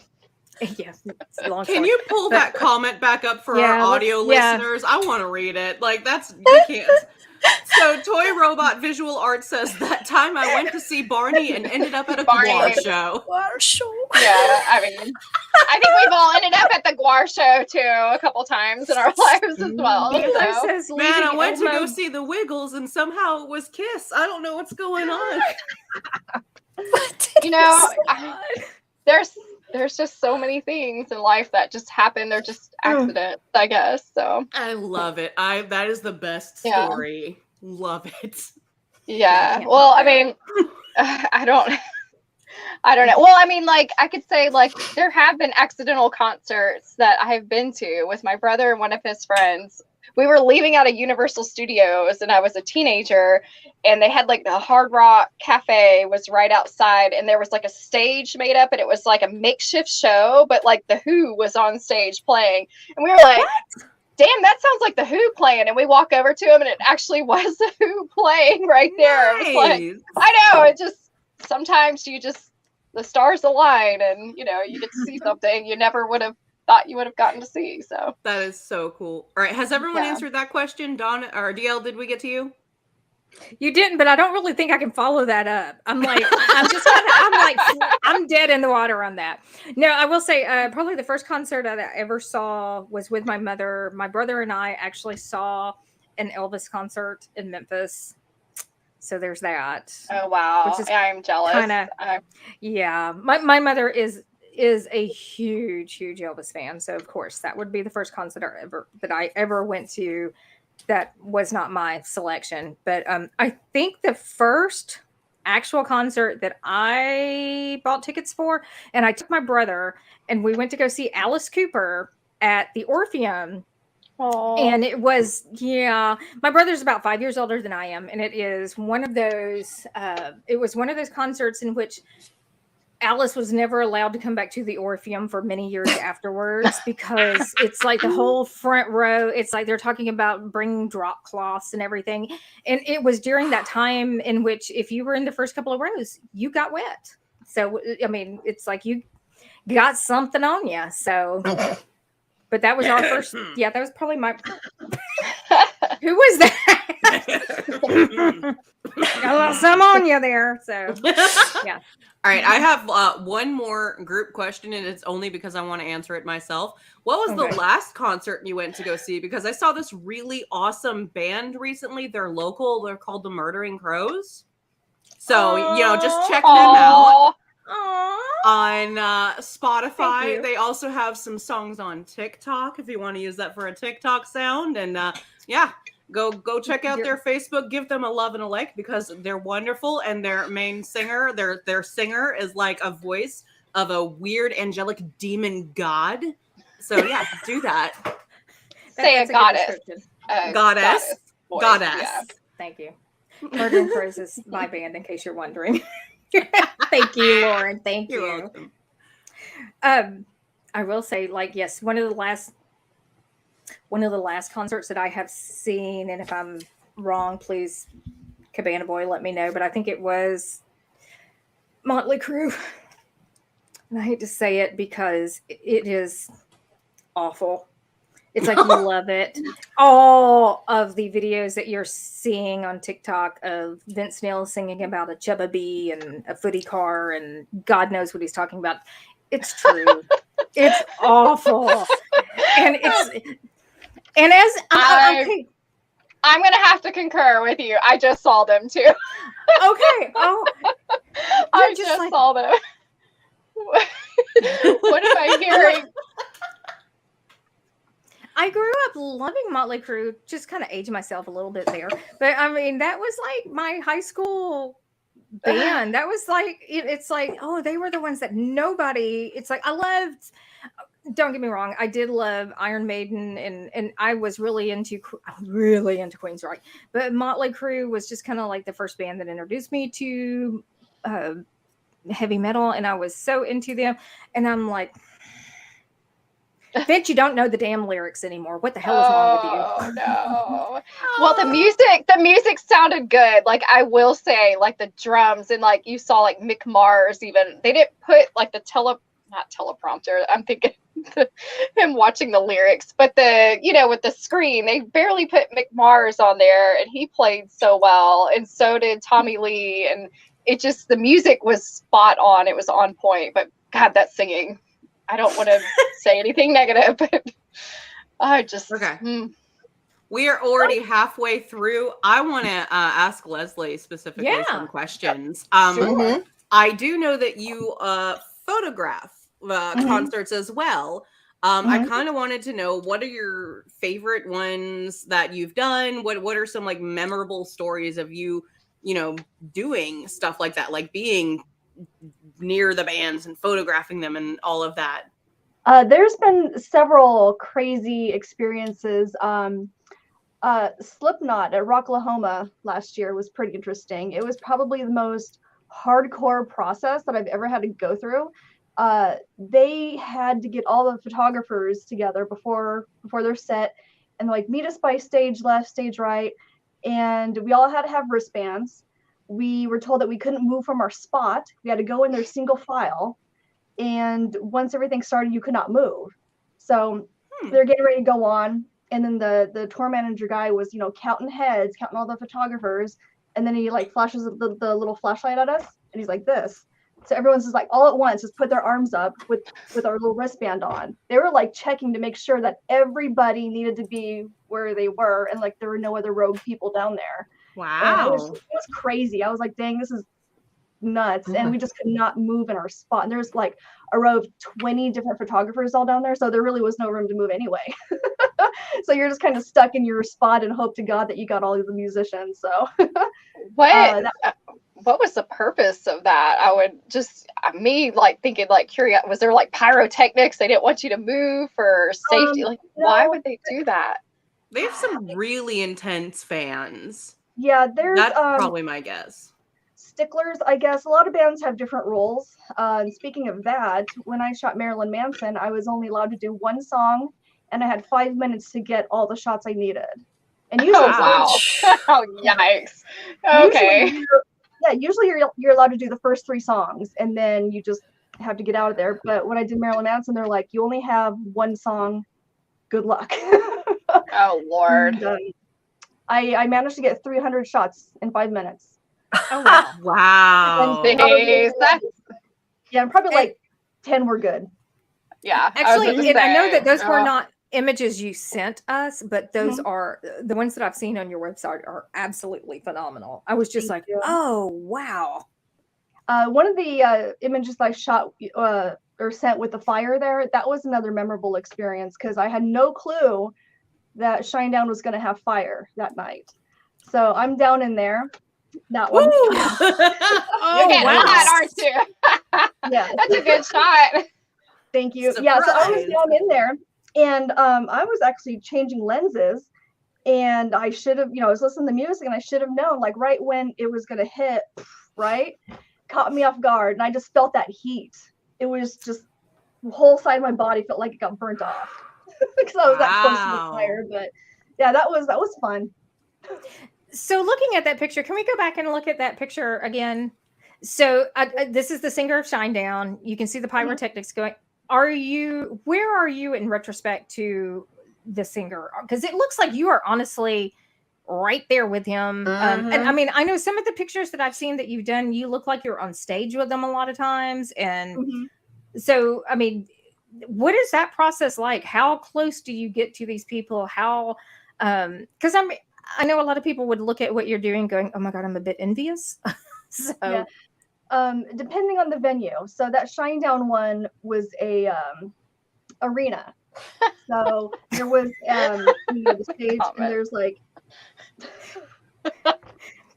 [SPEAKER 1] Yes. Long
[SPEAKER 2] Can
[SPEAKER 1] story.
[SPEAKER 2] you pull that comment back up for our audio listeners? I want to read it. Like you can't. So Toy Robot Visual Art says that time I went to see Barney and ended up at a
[SPEAKER 3] Barney
[SPEAKER 2] Guar
[SPEAKER 3] and-
[SPEAKER 2] show.
[SPEAKER 4] Our show.
[SPEAKER 3] Yeah, I mean, I think we've all ended up at the Guar show too a couple times in our lives as well.
[SPEAKER 1] Milo
[SPEAKER 3] So.
[SPEAKER 1] says,
[SPEAKER 2] Man,
[SPEAKER 1] leaving
[SPEAKER 2] I went to go
[SPEAKER 1] Elmo-
[SPEAKER 2] see the Wiggles and somehow it was Kiss. I don't know what's going on.
[SPEAKER 3] You know, there's just so many things in life that just happen. They're just accidents, I guess. So
[SPEAKER 2] I love it. That is the best
[SPEAKER 3] Yeah.
[SPEAKER 2] story. Love it.
[SPEAKER 3] yeah.
[SPEAKER 1] can't
[SPEAKER 3] Well,
[SPEAKER 1] help
[SPEAKER 3] I mean, I don't know. Well, I mean, like I could say like there have been accidental concerts that I have been to with my brother and one of his friends. We were leaving out of Universal Studios and I was a teenager, and they had like the Hard Rock Cafe was right outside, and there was like a stage made up, and it was like a makeshift show, but like the Who was on stage playing. And we were like, damn, that sounds like the Who playing. And we walk over to him and it actually was the Who playing right there. It was like,
[SPEAKER 2] Nice.
[SPEAKER 3] I know, it just sometimes the stars align and you get to see something you never would have thought you would have gotten to see. So
[SPEAKER 2] That is so cool. All right, has everyone
[SPEAKER 3] Yeah.
[SPEAKER 2] answered that question? Don or DL, did we get to you?
[SPEAKER 1] You didn't, but I don't really think I can follow that up. I'm like, I'm dead in the water on that. No, I will say, probably the first concert I ever saw was with my mother. My brother and I actually saw an Elvis concert in Memphis. So there's that.
[SPEAKER 3] oh wow,
[SPEAKER 1] Which is
[SPEAKER 3] I'm jealous.
[SPEAKER 1] kinda- Yeah, my mother is a huge Elvis fan. So of course that would be the first concert that I ever went to. That was not my selection, but I think the first actual concert that I bought tickets for, and I took my brother, and we went to go see Alice Cooper at the Orpheum. And it was, my brother's about 5 years older than I am, and it is one of those. It was one of those concerts in which Alice was never allowed to come back to the Orpheum for many years afterwards because it's like the whole front row. It's like they're talking about bringing drop cloths and everything. And it was during that time in which if you were in the first couple of rows, you got wet. So, I mean, it's like you got something on you. So, but that was our first. That was probably my. Who was that? Got a little some on you there. So, yeah.
[SPEAKER 2] All right, I have one more group question, and it's only because I want to answer it myself. What was
[SPEAKER 1] Okay.
[SPEAKER 2] the last concert you went to go see? Because I saw this really awesome band recently. They're local. They're called the Murdering Crows. So, just check them out on Spotify.
[SPEAKER 1] Thank you.
[SPEAKER 2] They also have some songs on TikTok if you want to use that for a TikTok sound. And go check out their Facebook. Give them a love and a like because they're wonderful. And their main singer, their singer is like a voice of a weird angelic demon god. So yeah, do that.
[SPEAKER 3] Say a
[SPEAKER 1] That's good
[SPEAKER 3] goddess.
[SPEAKER 1] description.
[SPEAKER 2] Goddess.
[SPEAKER 3] voice,
[SPEAKER 2] Goddess.
[SPEAKER 3] yeah.
[SPEAKER 1] Thank you. Murdering Crows is my band, in case you're wondering. Thank you, Lauren. Thank
[SPEAKER 2] You're
[SPEAKER 1] you.
[SPEAKER 2] welcome.
[SPEAKER 1] I will say, like, yes, one of the last concerts that I have seen, and if I'm wrong, please, Cabana Boy, let me know. But I think it was Motley Crue. And I hate to say it because it is awful. It's like you love it. All of the videos that you're seeing on TikTok of Vince Neil singing about a Chubba Bee and a footy car and God knows what he's talking about. It's true. It's awful. And as okay.
[SPEAKER 3] I'm gonna have to concur with you. I just saw them too.
[SPEAKER 1] Okay. Oh,
[SPEAKER 3] I
[SPEAKER 1] just
[SPEAKER 3] just
[SPEAKER 1] like-
[SPEAKER 3] saw them. What am I hearing?
[SPEAKER 1] I grew up loving Motley Crue, just kind of aged myself a little bit there. But I mean, that was like my high school band. That was like, it's like, oh, they were the ones that it's like, I loved, don't get me wrong, I did love Iron Maiden and I was really into Queensryche. But Motley Crue was just kind of like the first band that introduced me to heavy metal. And I was so into them. And I'm like, Bitch, you don't know the damn lyrics anymore. What the hell is wrong with you?
[SPEAKER 3] Oh no. Well, the music sounded good. Like I will say, like the drums and like you saw like Mick Mars even. They didn't put like the not teleprompter. I'm thinking him watching the lyrics, but with the screen, they barely put McMars on there, and he played so well, and so did Tommy Lee, and the music was spot on. It was on point, but God, that singing, I don't want to say anything negative, but I just
[SPEAKER 2] okay. We are already halfway through. I want to ask Leslie specifically some questions.
[SPEAKER 1] Sure.
[SPEAKER 2] I do know that you photograph concerts as well. I kind of wanted to know, what are your favorite ones that you've done? What are some like memorable stories of you doing stuff like that, like being near the bands and photographing them and all of that?
[SPEAKER 5] There's been several crazy experiences. Slipknot at Rocklahoma last year was pretty interesting. It was probably the most hardcore process that I've ever had to go through. They had to get all the photographers together before their set, and like meet us by stage left, stage right, and we all had to have wristbands. We were told that we couldn't move from our spot. We had to go in there single file, and once everything started, you could not move. So they're getting ready to go on, and then the tour manager guy was counting heads, counting all the photographers, and then he like flashes the little flashlight at us, and he's like this. So everyone's just like all at once just put their arms up with our little wristband on. They were like checking to make sure that everybody needed to be where they were, and like there were no other rogue people down there. And it was crazy. I was like, dang, this is nuts. And we just could not move in our spot. And there's like a row of 20 different photographers all down there, so there really was no room to move anyway. So you're just kind of stuck in your spot and hope to God that you got all of the musicians. So
[SPEAKER 3] what was the purpose of that? I would just like thinking like curious, was there like pyrotechnics? They didn't want you to move for safety. Like why would they do that?
[SPEAKER 2] They have some really intense fans.
[SPEAKER 5] Yeah, that's
[SPEAKER 2] probably my guess.
[SPEAKER 5] Sticklers, I guess. A lot of bands have different rules. And speaking of that, when I shot Marilyn Manson, I was only allowed to do one song, and I had 5 minutes to get all the shots I needed. And usually,
[SPEAKER 3] oh yikes! Okay.
[SPEAKER 5] Usually you're allowed to do the first 3 songs, and then you just have to get out of there. But when I did Marilyn Manson, they're like, you only have one song. Good luck.
[SPEAKER 3] Oh Lord!
[SPEAKER 5] And, I managed to get 300 shots in 5 minutes.
[SPEAKER 1] Oh wow!
[SPEAKER 2] Wow.
[SPEAKER 5] And probably like 10 were good.
[SPEAKER 3] Yeah.
[SPEAKER 1] Actually, and I know that those were not images you sent us, but those are the ones that I've seen on your website are absolutely phenomenal. I was just like, oh wow.
[SPEAKER 5] One of the images I shot or sent with the fire there, that was another memorable experience because I had no clue that Shinedown was going to have fire that night. So I'm down in there. That one.
[SPEAKER 3] You're getting hot, aren't you?
[SPEAKER 5] Yeah,
[SPEAKER 3] that's a good shot.
[SPEAKER 5] Thank you. Surprise. Yeah, so I was down in there, and I was actually changing lenses, and I should have, I was listening to music, and I should have known, like right when it was gonna hit, right, caught me off guard, and I just felt that heat. It was just the whole side of my body felt like it got burnt off because I was that close to the fire. But yeah, that was fun.
[SPEAKER 1] So looking at that picture, can we go back and look at that picture again? So this is the singer of Shinedown. You can see the pyrotechnics going. Where are you in retrospect to the singer? Because it looks like you are honestly right there with him. And I mean, I know some of the pictures that I've seen that you've done, you look like you're on stage with them a lot of times. And so, I mean, what is that process like? How close do you get to these people? How, because I know a lot of people would look at what you're doing going, oh my God, I'm a bit envious. So
[SPEAKER 5] yeah. Depending on the venue. So that Shinedown one was a arena. So there was the stage and there's like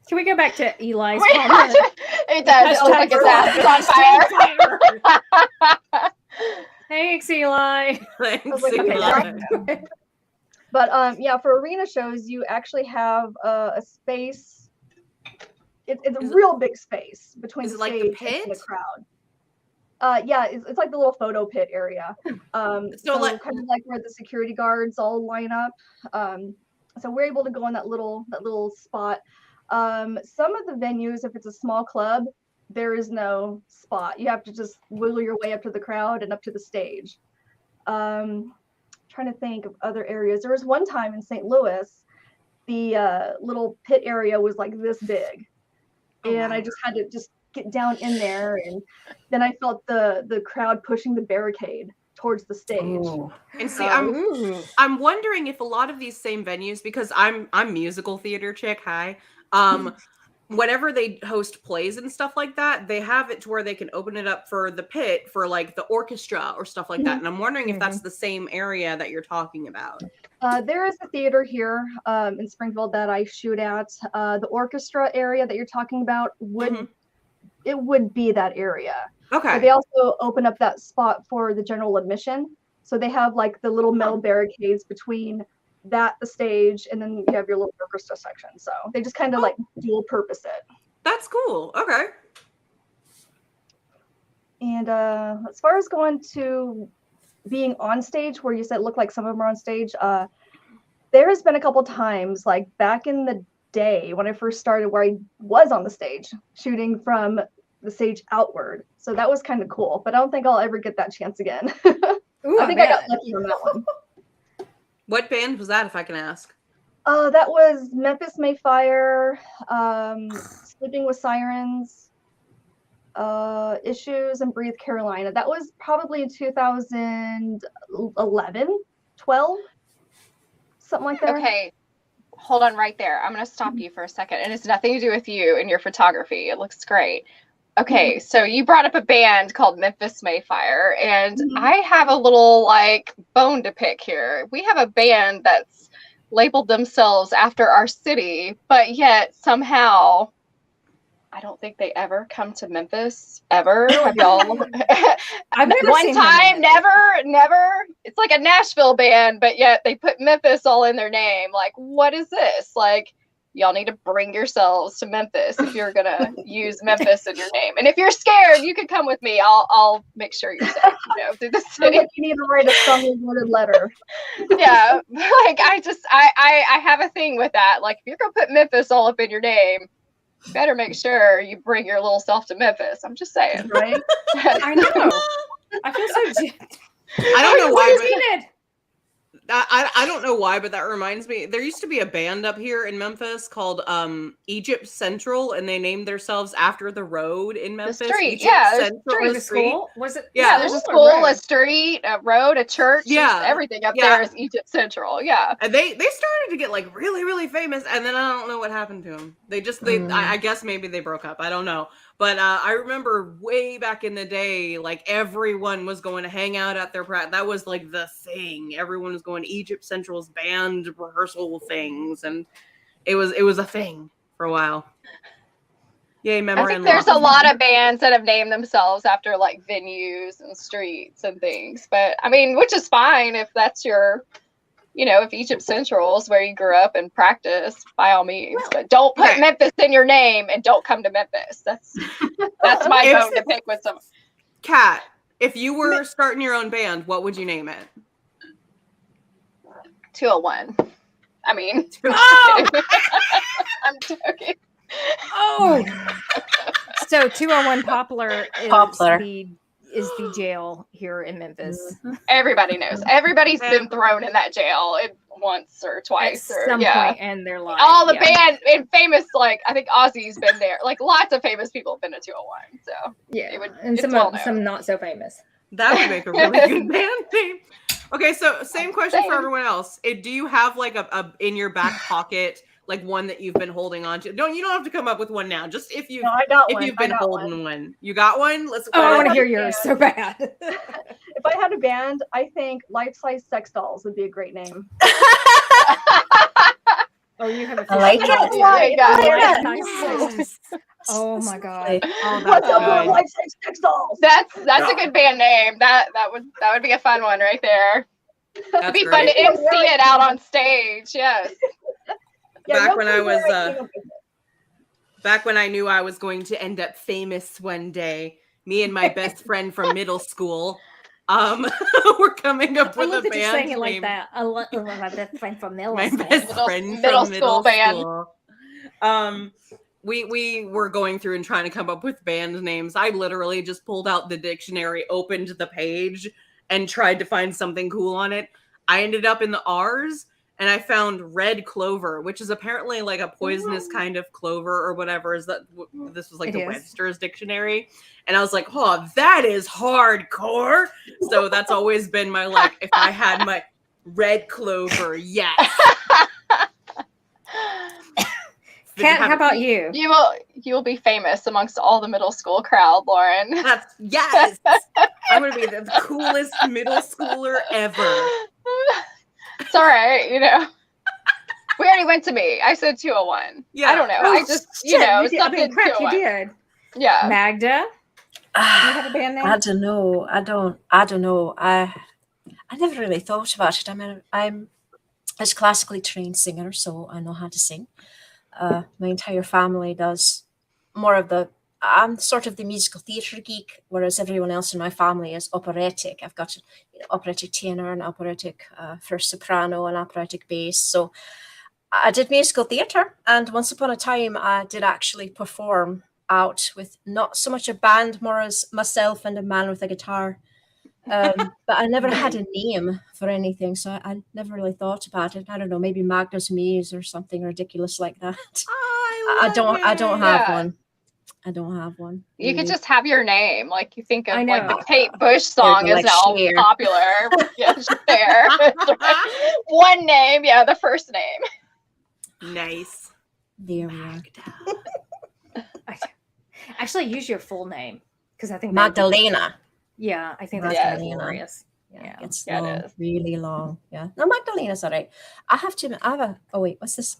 [SPEAKER 1] can we go back to Eli's
[SPEAKER 3] comment? It does. It looks like his ass is on fire.
[SPEAKER 1] Thanks, Eli.
[SPEAKER 2] Thanks, Eli.
[SPEAKER 5] But yeah, for arena shows, you actually have a space. It's a real big space between the stage and the crowd. Yeah, it's like the little photo pit area. So kind of like where the security guards all line up. So we're able to go in that little spot. Some of the venues, if it's a small club, there is no spot. You have to just wiggle your way up to the crowd and up to the stage. Trying to think of other areas. There was one time in St. Louis, the little pit area was like this big, and I just had to just get down in there, and then I felt the crowd pushing the barricade towards the stage.
[SPEAKER 4] Ooh.
[SPEAKER 2] And see,
[SPEAKER 1] Ooh.
[SPEAKER 2] I'm wondering if a lot of these same venues, because I'm musical theater chick, hi. Whenever they host plays and stuff like that, they have it to where they can open it up for the pit for like the orchestra or stuff like that. And I'm wondering if that's the same area that you're talking about.
[SPEAKER 5] There is a theater here in Springfield that I shoot at. The orchestra area that you're talking about would it would be that area.
[SPEAKER 2] Okay.
[SPEAKER 5] But they also open up that spot for the general admission. So they have like the little metal barricades between the stage, and then you have your little orchestra section. So they just kind of like dual purpose it.
[SPEAKER 2] That's cool. Okay.
[SPEAKER 5] And as far as going to being on stage, where you said it looked like some of them are on stage, there has been a couple times, like back in the day when I first started, where I was on the stage shooting from the stage outward. So that was kind of cool, but I don't think I'll ever get that chance again.
[SPEAKER 1] Ooh,
[SPEAKER 5] I think I got lucky on that one.
[SPEAKER 2] What band was that, if I can ask?
[SPEAKER 5] That was Memphis Mayfire, Sleeping with Sirens, Issues, and Breathe Carolina. That was probably in 2011, 12, something like that.
[SPEAKER 3] Okay, hold on right there. I'm going to stop you for a second. And it's nothing to do with you and your photography. It looks great. Okay, so you brought up a band called Memphis Mayfire, and I have a little like bone to pick here. We have a band that's labeled themselves after our city, but yet somehow I don't think they ever come to Memphis ever. Have y'all?
[SPEAKER 1] I've never
[SPEAKER 3] One
[SPEAKER 1] seen them
[SPEAKER 3] time,
[SPEAKER 1] in
[SPEAKER 3] never. It's like a Nashville band, but yet they put Memphis all in their name. Like, what is this? Like, y'all need to bring yourselves to Memphis if you're gonna use Memphis in your name. And if you're scared, you can come with me. I'll make sure you're safe. You know, through the city.
[SPEAKER 5] Like you need to write a strongly worded letter.
[SPEAKER 3] Yeah, like I have a thing with that. Like, if you're gonna put Memphis all up in your name, you better make sure you bring your little self to Memphis. I'm just saying.
[SPEAKER 5] Right?
[SPEAKER 1] I know. I feel so.
[SPEAKER 2] I don't know why, but
[SPEAKER 1] It.
[SPEAKER 2] I don't know why, but that reminds me. There used to be a band up here in Memphis called Egypt Central, and they named themselves after the road in Memphis.
[SPEAKER 3] street,
[SPEAKER 2] Egypt
[SPEAKER 3] yeah, there's
[SPEAKER 2] Central,
[SPEAKER 1] Was
[SPEAKER 2] the
[SPEAKER 1] it
[SPEAKER 2] street.
[SPEAKER 1] school? Was it?
[SPEAKER 3] Yeah, there's a
[SPEAKER 1] school or
[SPEAKER 3] school, a
[SPEAKER 1] road?
[SPEAKER 3] street, a road, a church.
[SPEAKER 2] Yeah,
[SPEAKER 3] everything up
[SPEAKER 2] yeah.
[SPEAKER 3] there is Egypt Central. Yeah.
[SPEAKER 2] And they started to get like really, really famous, and then I don't know what happened to them. I guess maybe they broke up. I don't know. But I remember way back in the day, like everyone was going to hang out at their that was like the thing. Everyone was going to Egypt Central's band rehearsal things, and it was a thing for a while. Yay, memory.
[SPEAKER 3] I think there's a lot of bands that have named themselves after like venues and streets and things. But I mean, which is fine if that's your, you know, if Egypt Central is where you grew up and practice, by all means. But don't put Memphis in your name, and don't come to Memphis. That's my bone to pick with some.
[SPEAKER 2] Kat, if you were starting your own band, what would you name it?
[SPEAKER 3] 201. I mean,
[SPEAKER 2] Oh!
[SPEAKER 3] I'm joking.
[SPEAKER 1] Oh. So 201 Poplar is the jail here in Memphis.
[SPEAKER 3] Everybody knows. Everybody's been thrown in that jail once or twice.
[SPEAKER 1] At some point in their life.
[SPEAKER 3] All the band and famous, like I think Ozzy's been there. Like lots of famous people have been to 201. So
[SPEAKER 1] yeah,
[SPEAKER 3] it's
[SPEAKER 1] and
[SPEAKER 3] well
[SPEAKER 1] some not so famous.
[SPEAKER 2] That would make a really good band name. Okay, so same question for everyone else. Do you have like a in your back pocket, like one that you've been holding on to? You don't have to come up with one now. Just if you've been holding one. You got one?
[SPEAKER 1] I want to hear yours so bad.
[SPEAKER 5] If I had a band, I think Life-Size Sex Dolls would be a great name.
[SPEAKER 1] Oh, you have a
[SPEAKER 4] I like
[SPEAKER 1] it. Oh my god.
[SPEAKER 5] What's up with Life-Size Sex Dolls?
[SPEAKER 3] That's a good band name. That would be a fun one right there. It'd be fun to MC it out on stage. Yes.
[SPEAKER 2] Back when I knew I was going to end up famous one day, me and my best friend from middle school, we're coming up with a band
[SPEAKER 1] saying it
[SPEAKER 2] name.
[SPEAKER 1] like that. I love my best friend from middle
[SPEAKER 2] My
[SPEAKER 1] school.
[SPEAKER 2] best friend
[SPEAKER 3] middle
[SPEAKER 2] from
[SPEAKER 3] school band.
[SPEAKER 2] We were going through and trying to come up with band names. I literally just pulled out the dictionary, opened the page, and tried to find something cool on it. I ended up in the R's and I found red clover, which is apparently like a poisonous kind of clover or whatever. Is that this was like
[SPEAKER 1] It
[SPEAKER 2] the
[SPEAKER 1] is.
[SPEAKER 2] Webster's dictionary? And I was like, oh, that is hardcore. So that's always been my like, if I had my red clover, yes.
[SPEAKER 1] Kat, how about you?
[SPEAKER 3] You will be famous amongst all the middle school crowd, Lauren.
[SPEAKER 2] That's yes. I'm gonna be the coolest middle schooler ever.
[SPEAKER 3] It's all right, you know. We already went to me. I said 201.
[SPEAKER 2] Yeah.
[SPEAKER 3] I don't know.
[SPEAKER 1] Oh,
[SPEAKER 3] I just, you
[SPEAKER 1] shit,
[SPEAKER 3] know,
[SPEAKER 1] you did. I mean,
[SPEAKER 3] something
[SPEAKER 1] crap, you
[SPEAKER 3] 201.
[SPEAKER 1] did.
[SPEAKER 3] Yeah.
[SPEAKER 1] Magda, do you have a band name?
[SPEAKER 4] I don't know. I don't know. I never really thought about it. I mean, I'm a classically trained singer, so I know how to sing. My entire family does more of the. I'm sort of the musical theatre geek, whereas everyone else in my family is operatic. I've got operatic tenor, and operatic first soprano, and operatic bass. So I did musical theatre, and once upon a time, I did actually perform out with not so much a band, more as myself and a man with a guitar. But I never had a name for anything, so I never really thought about it. I don't know, maybe Magda's Muse or something ridiculous like that. I don't have
[SPEAKER 3] Yeah.
[SPEAKER 4] one. I don't have one.
[SPEAKER 3] You could
[SPEAKER 4] really.
[SPEAKER 3] just have your name. Like you think
[SPEAKER 1] I
[SPEAKER 3] of like the
[SPEAKER 1] know.
[SPEAKER 3] Kate Bush song
[SPEAKER 4] Like
[SPEAKER 3] is now
[SPEAKER 4] Cher.
[SPEAKER 3] popular. Yeah, Cher. One name, yeah, the first name.
[SPEAKER 2] Nice.
[SPEAKER 4] There we are.
[SPEAKER 1] Actually, use your full name because I think that would be-
[SPEAKER 4] Magdalena.
[SPEAKER 1] Yeah, I think that's
[SPEAKER 3] Yes.
[SPEAKER 1] glorious.
[SPEAKER 4] Yeah,
[SPEAKER 1] Yeah.
[SPEAKER 4] it's
[SPEAKER 3] Yeah, it
[SPEAKER 4] long,
[SPEAKER 3] is.
[SPEAKER 4] really long. Yeah. No, Magdalena's all right. I have a, oh wait, what's this?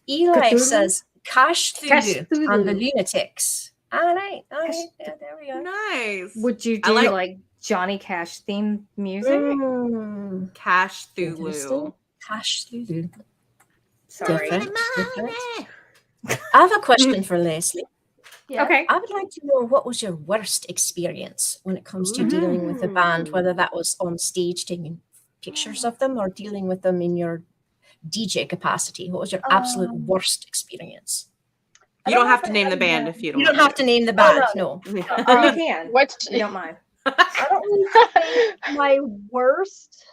[SPEAKER 4] Eli
[SPEAKER 1] Cthulhu?
[SPEAKER 4] says Cash
[SPEAKER 1] Cash
[SPEAKER 4] Thulu and the
[SPEAKER 1] Thulu.
[SPEAKER 4] Lunatics. All right.
[SPEAKER 1] Cash-
[SPEAKER 4] Yeah, there we are.
[SPEAKER 2] Nice.
[SPEAKER 1] Would you
[SPEAKER 2] I
[SPEAKER 1] do
[SPEAKER 2] like-
[SPEAKER 1] like Johnny Cash themed music?
[SPEAKER 4] Mm,
[SPEAKER 2] Cash
[SPEAKER 4] interesting.
[SPEAKER 2] Thulu.
[SPEAKER 4] Cash Thulu.
[SPEAKER 1] Sorry.
[SPEAKER 4] Different. I have a question for Leslie.
[SPEAKER 5] Yeah.
[SPEAKER 1] Okay.
[SPEAKER 4] I would like to know, what was your worst experience when it comes to dealing with a band, whether that was on stage taking pictures of them or dealing with them in your DJ capacity? What was your absolute worst experience?
[SPEAKER 2] You don't have to name the band if you don't.
[SPEAKER 4] You don't
[SPEAKER 2] want
[SPEAKER 4] have to name the band, no.
[SPEAKER 1] Or you can.
[SPEAKER 3] Which
[SPEAKER 1] You don't mind.
[SPEAKER 5] I don't really think my worst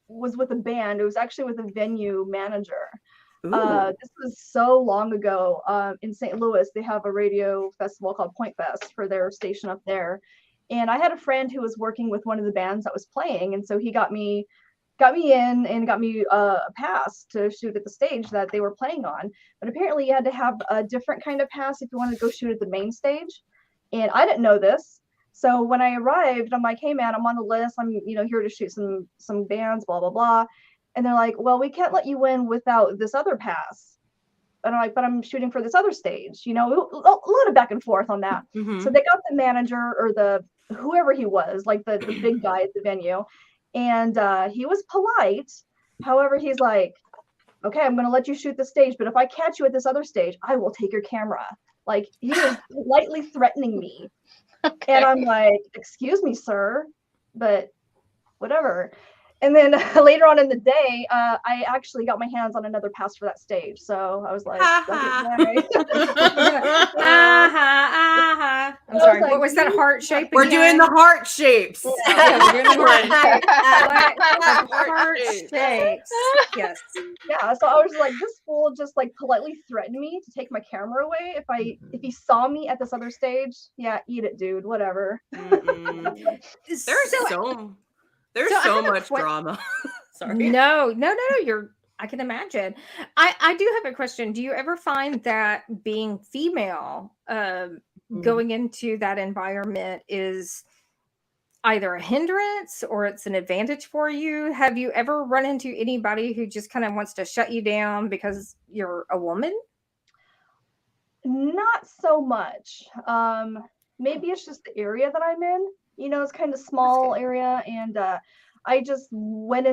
[SPEAKER 5] was with a band. It was actually with a venue manager. This was so long ago. In St. Louis, they have a radio festival called Point Fest for their station up there. And I had a friend who was working with one of the bands that was playing, and so he got me in and got me a pass to shoot at the stage that they were playing on. But apparently you had to have a different kind of pass if you wanted to go shoot at the main stage. And I didn't know this. So when I arrived, I'm like, hey man, I'm on the list. I'm, here to shoot some bands, blah, blah, blah. And they're like, well, we can't let you in without this other pass. And I'm like, but I'm shooting for this other stage, a lot of back and forth on that.
[SPEAKER 2] Mhm.
[SPEAKER 5] So they got the manager or whoever he was, like the big guy at the venue. And he was polite. However, he's like, okay, I'm going to let you shoot the stage, but if I catch you at this other stage, I will take your camera. Like, he was politely threatening me.
[SPEAKER 3] Okay.
[SPEAKER 5] And I'm like, excuse me, sir, but whatever. And then later on in the day, I actually got my hands on another pass for that stage. So I was like,
[SPEAKER 1] I'm sorry. What was that heart shape?
[SPEAKER 2] We're
[SPEAKER 1] again?
[SPEAKER 2] doing the heart shapes.
[SPEAKER 1] Yeah, we're doing the heart shape.
[SPEAKER 2] Heart
[SPEAKER 1] Heart
[SPEAKER 2] shapes.
[SPEAKER 1] shapes. Yes.
[SPEAKER 5] Yeah, so I was like, this fool just like politely threatened me to take my camera away if he saw me at this other stage. Yeah, eat it, dude. Whatever.
[SPEAKER 2] Mm-mm. There's so much drama. Sorry.
[SPEAKER 1] No. I can imagine. I do have a question. Do you ever find that being female, going into that environment is either a hindrance or it's an advantage for you? Have you ever run into anybody who just kind of wants to shut you down because you're a woman?
[SPEAKER 5] Not so much. Maybe it's just the area that I'm in. It's kind of small area, and I just went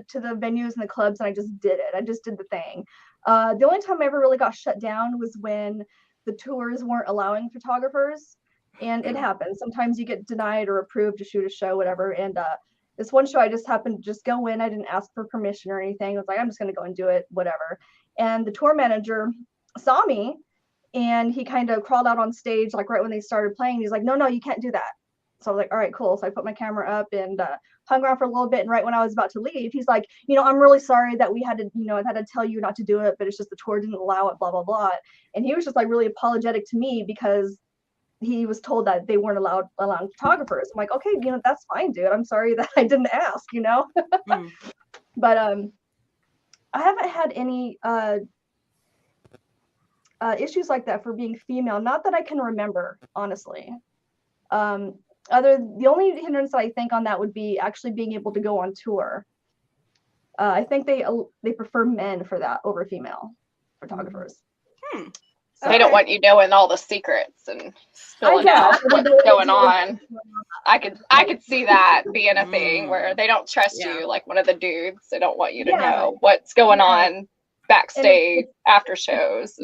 [SPEAKER 5] to the venues and the clubs and I just did it. I just did the thing. The only time I ever really got shut down was when the tours weren't allowing photographers, and it happens. Sometimes you get denied or approved to shoot a show, whatever. And this one show, I just happened to just go in. I didn't ask for permission or anything. I was like, I'm just going to go and do it, whatever. And the tour manager saw me, and he kind of crawled out on stage, like right when they started playing. He's like, no, you can't do that. So I was like, all right, cool. So I put my camera up and hung around for a little bit. And right when I was about to leave, he's like, I'm really sorry that we had to, I had to tell you not to do it, but it's just the tour didn't allow it, blah, blah, blah. And he was just like really apologetic to me because he was told that they weren't allowing photographers. I'm like, okay, that's fine, dude. I'm sorry that I didn't ask,
[SPEAKER 2] Mm.
[SPEAKER 5] But I haven't had any issues like that for being female. Not that I can remember, honestly. The only hindrance that I think on that would be actually being able to go on tour. I think they prefer men for that over female photographers.
[SPEAKER 2] Hmm.
[SPEAKER 3] So they don't want you knowing all the secrets and spilling out what's going on. I could see that being a thing where they don't trust you, like one of the dudes. They don't want you to know what's going on backstage after shows.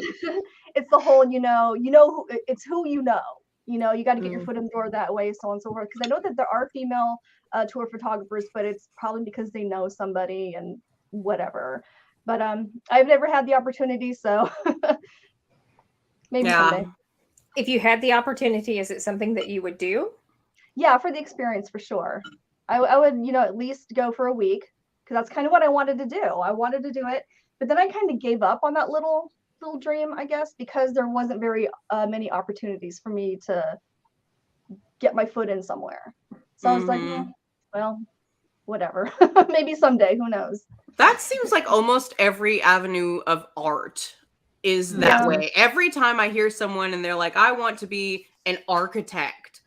[SPEAKER 5] It's the whole, it's who you know. You got to get your foot in the door that way, so on and so forth. Because I know that there are female tour photographers, but it's probably because they know somebody and whatever. But I've never had the opportunity, so maybe someday.
[SPEAKER 1] If you had the opportunity, is it something that you would do?
[SPEAKER 5] Yeah, for the experience, for sure. I would, at least go for a week, because that's kind of what I wanted to do. I wanted to do it, but then I kind of gave up on that little dream, I guess, because there wasn't very many opportunities for me to get my foot in somewhere. So I was like, well, whatever. Maybe someday, who knows?
[SPEAKER 2] That seems like almost every avenue of art is that way. Every time I hear someone and they're like, I want to be an architect,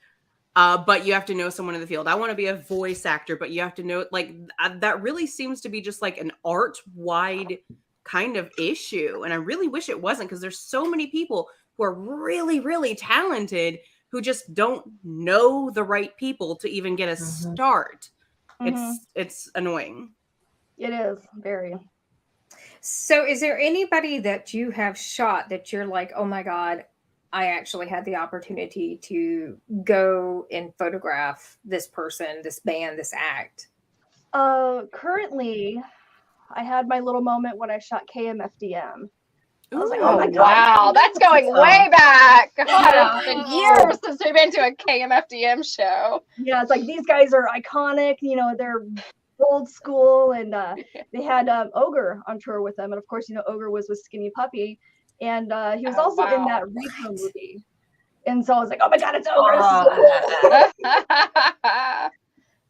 [SPEAKER 2] but you have to know someone in the field. I want to be a voice actor, but you have to know, like, that really seems to be just like an art-wide kind of issue. And I really wish it wasn't, because there's so many people who are really, really talented who just don't know the right people to even get a start. It's annoying.
[SPEAKER 5] It is very.
[SPEAKER 1] So is there anybody that you have shot that you're like, oh my God, I actually had the opportunity to go and photograph this person, this band, this act?
[SPEAKER 5] Currently, I had my little moment when I shot KMFDM. I was like,
[SPEAKER 3] oh
[SPEAKER 5] my God.
[SPEAKER 3] Wow, that's going way back. God, it's been years since we've been to a KMFDM show.
[SPEAKER 5] Yeah, it's like these guys are iconic. They're old school, and they had Ogre on tour with them, and of course, Ogre was with Skinny Puppy, and he was also in that Rico movie, and so I was like, oh my God, it's Ogre!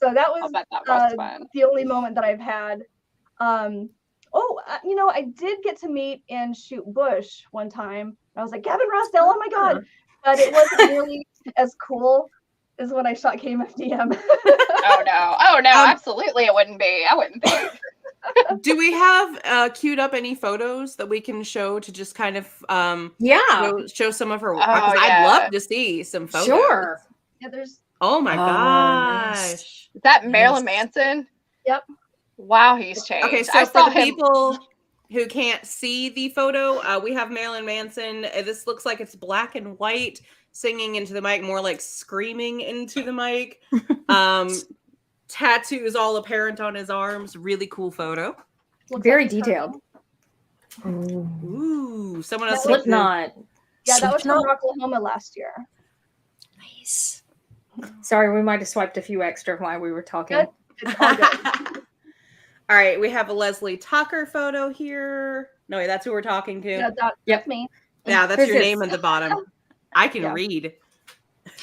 [SPEAKER 5] So that was fun. The only moment that I've had. I did get to meet and shoot Bush one time. I was like, Gavin Rossdale, oh my God, but it wasn't really as cool as when I shot KMFDM.
[SPEAKER 3] Oh no, absolutely it wouldn't be. I wouldn't think.
[SPEAKER 2] Do we have queued up any photos that we can show to just kind of show some of her work? I'd love to see some photos.
[SPEAKER 1] Sure.
[SPEAKER 5] Yeah, there's.
[SPEAKER 2] Oh my gosh.
[SPEAKER 3] Is that Marilyn Manson?
[SPEAKER 5] Yep.
[SPEAKER 3] Wow, he's changed.
[SPEAKER 2] Okay, so for the people who can't see the photo, we have Marilyn Manson. This looks like it's black and white, singing into the mic, more like screaming into the mic. Tattoos all apparent on his arms. Really cool photo.
[SPEAKER 1] Very detailed.
[SPEAKER 2] Ooh, someone else.
[SPEAKER 1] Slipknot.
[SPEAKER 5] Yeah, that was from Oklahoma last year.
[SPEAKER 4] Nice.
[SPEAKER 1] Sorry, we might have swiped a few extra while we were talking.
[SPEAKER 5] Good. It's all good.
[SPEAKER 2] All right, we have a Leslie Tucker photo here. No, wait, that's who we're talking to.
[SPEAKER 5] Yeah, that's me.
[SPEAKER 2] Yeah, that's your name at the bottom. I can read.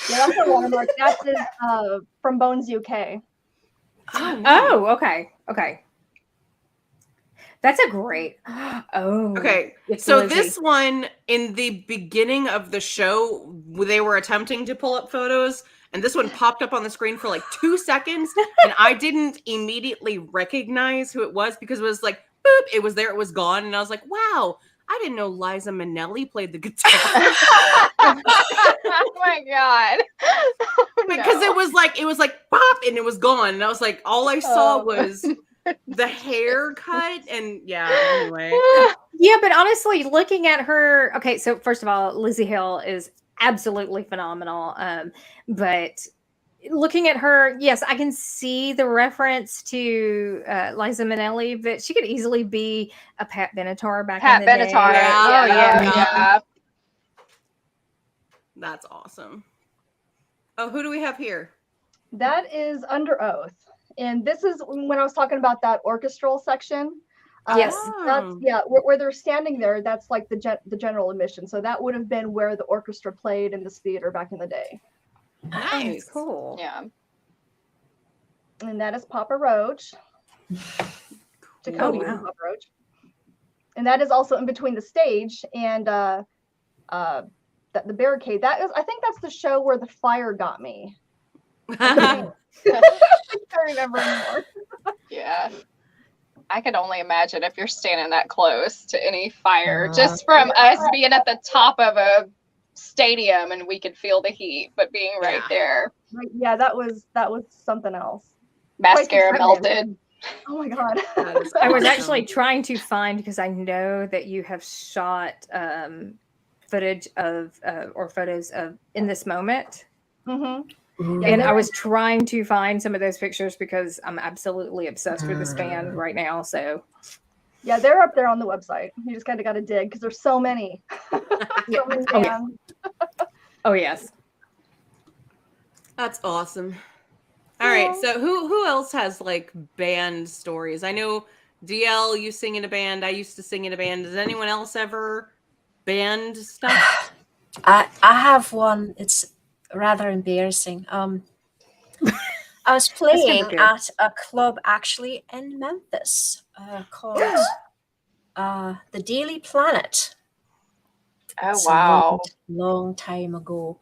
[SPEAKER 5] Yeah, that's a watermark. That is from Bones UK.
[SPEAKER 1] Oh, okay. That's a great. Oh,
[SPEAKER 2] okay. So Lizzie. This one, in the beginning of the show, they were attempting to pull up photos, and this one popped up on the screen for like 2 seconds, and I didn't immediately recognize who it was because it was like, boop, it was there, it was gone, and I was like, wow, I didn't know Liza Minnelli played the guitar.
[SPEAKER 3] Oh my God.
[SPEAKER 2] Because it was like pop, and it was gone, and I was like, all I saw was the haircut, and anyway.
[SPEAKER 1] Yeah, but honestly, looking at her, okay, so first of all, Lizzie Hill is absolutely phenomenal. But looking at her, yes, I can see the reference to Liza Minnelli, but she could easily be a Pat Benatar back in the day.
[SPEAKER 3] Yeah.
[SPEAKER 2] That's awesome. Oh, who do we have here?
[SPEAKER 5] That is Under Oath. And this is when I was talking about that orchestral section.
[SPEAKER 1] Yes.
[SPEAKER 5] That's
[SPEAKER 2] Oh.
[SPEAKER 5] where they're standing there. That's like the general admission. So that would have been where the orchestra played in this theater back in the day.
[SPEAKER 1] Oh, that's
[SPEAKER 2] Nice.
[SPEAKER 1] cool.
[SPEAKER 3] Yeah.
[SPEAKER 5] And that is Papa Roach. Jacoby
[SPEAKER 1] wow.
[SPEAKER 5] and Papa Roach. And that is also in between the stage and the barricade. That is, I think that's the show where the fire got me. I can't remember anymore.
[SPEAKER 3] Yeah. I could only imagine if you're standing that close to any fire, just from us being at the top of a stadium and we could feel the heat, but being right
[SPEAKER 2] Yeah.
[SPEAKER 3] there,
[SPEAKER 5] Like, yeah, that was something else.
[SPEAKER 3] mascara
[SPEAKER 5] Quite
[SPEAKER 3] melted.
[SPEAKER 5] Oh my god.
[SPEAKER 2] That is
[SPEAKER 1] I was
[SPEAKER 2] awesome.
[SPEAKER 1] actually trying to find, because I know that you have shot footage of or photos of In This Moment.
[SPEAKER 5] Mm-hmm.
[SPEAKER 1] And I was trying to find some of those pictures because I'm absolutely obsessed with this band right now. So
[SPEAKER 5] Yeah, they're up there on the website. You just kind of got to dig because there's so many. So many
[SPEAKER 1] Oh, yeah.
[SPEAKER 5] bands.
[SPEAKER 1] Oh yes.
[SPEAKER 2] That's awesome. All right, so who else has like band stories? I know DL, you sing in a band. I used to sing in a band. Does anyone else ever band stuff?
[SPEAKER 4] I have one. It's rather embarrassing. I was playing
[SPEAKER 1] good.
[SPEAKER 4] at a club actually in Memphis called the Daily Planet.
[SPEAKER 3] Oh,
[SPEAKER 4] It's
[SPEAKER 3] wow.
[SPEAKER 4] a long time ago.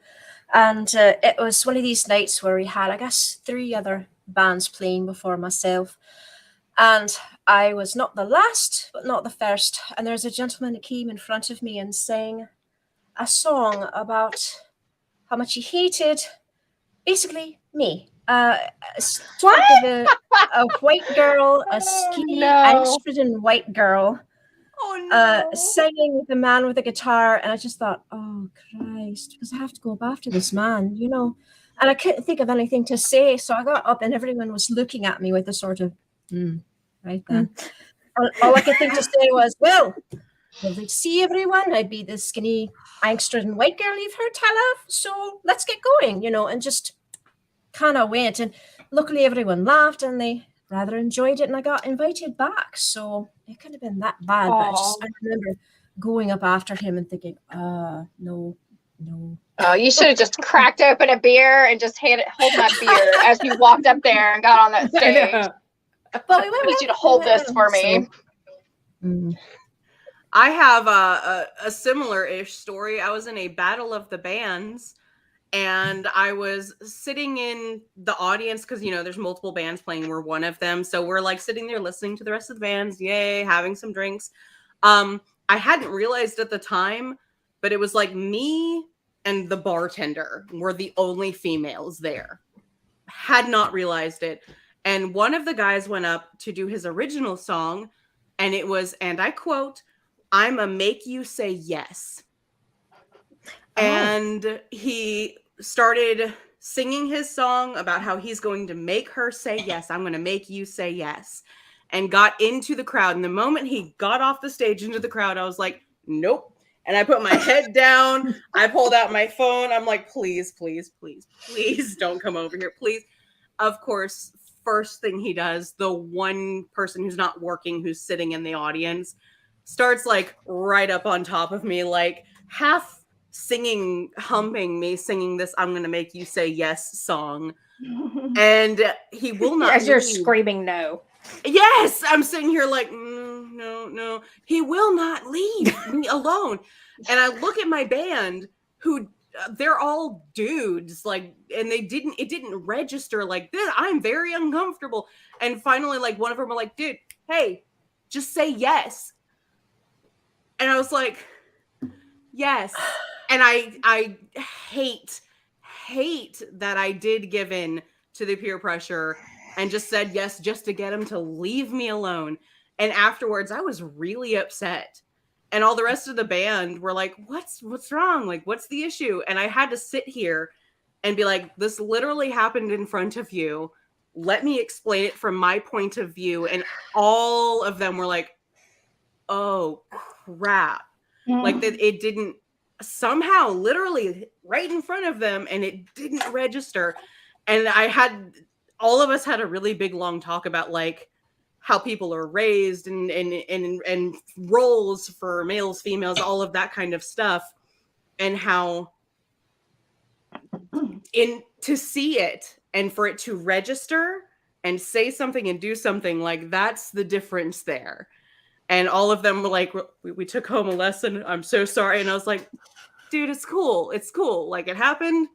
[SPEAKER 4] And it was one of these nights where we had, I guess, 3 other bands playing before myself. And I was not the last, but not the first. And there was a gentleman that came in front of me and sang a song about how much he hated, basically, me. What? A white girl, a skinny,
[SPEAKER 3] no.
[SPEAKER 4] angst-ridden white girl,
[SPEAKER 2] Oh no!
[SPEAKER 4] singing with a man with a guitar, and I just thought, oh Christ, because I have to go up after this man, you know. And I couldn't think of anything to say, so I got up, and everyone was looking at me with a sort of, right then. All I could think to say was, well, lovely to see everyone. I'd be the skinny, angst-ridden white girl you've heard tell of, so let's get going, you know, and just kind of went. And luckily everyone laughed and they rather enjoyed it, and I got invited back, so it couldn't have been that bad. But I remember going up after him and thinking, no.
[SPEAKER 3] Oh, you should have just cracked open a beer and just hold my beer as you walked up there and got on that stage.
[SPEAKER 4] But we went
[SPEAKER 3] I need you to hold this for me.
[SPEAKER 2] I have a similar-ish story. I was in a battle of the bands, and I was sitting in the audience because, you know, there's multiple bands playing. We're one of them. So we're like sitting there listening to the rest of the bands. Yay, having some drinks. I hadn't realized at the time, but it was like me and the bartender were the only females there. Had not realized it. And one of the guys went up to do his original song, and it was, and I quote, "I'ma make you say yes." And he started singing his song about how he's going to make her say yes. I'm going to make you say yes. And got into the crowd. And the moment he got off the stage into the crowd, I was like, nope. And I put my head down. I pulled out my phone. I'm like, please, please, please, please don't come over here. Please. Of course, first thing he does, the one person who's not working, who's sitting in the audience, starts like right up on top of me, like half singing, humping me, singing this "I'm gonna make you say yes" song. And he will not
[SPEAKER 1] As you're
[SPEAKER 2] leave.
[SPEAKER 1] screaming no.
[SPEAKER 2] Yes, I'm sitting here like, no. He will not leave me alone. And I look at my band, who they're all dudes, like, and it didn't register like this. I'm very uncomfortable. And finally, like, one of them were like, dude, hey, just say yes. And I was like, yes. And I hate that I did give in to the peer pressure and just said yes just to get him to leave me alone. And afterwards, I was really upset. And all the rest of the band were like, what's wrong? Like, what's the issue? And I had to sit here and be like, this literally happened in front of you. Let me explain it from my point of view. And all of them were like, oh, crap. Like, that it didn't somehow, literally right in front of them, and it didn't register. And all of us had a really big long talk about like how people are raised and roles for males, females, all of that kind of stuff, and how to see it and for it to register and say something and do something, like that's the difference there. And all of them were like, we took home a lesson. I'm so sorry. And I was like, dude, it's cool. It's cool. Like it happened.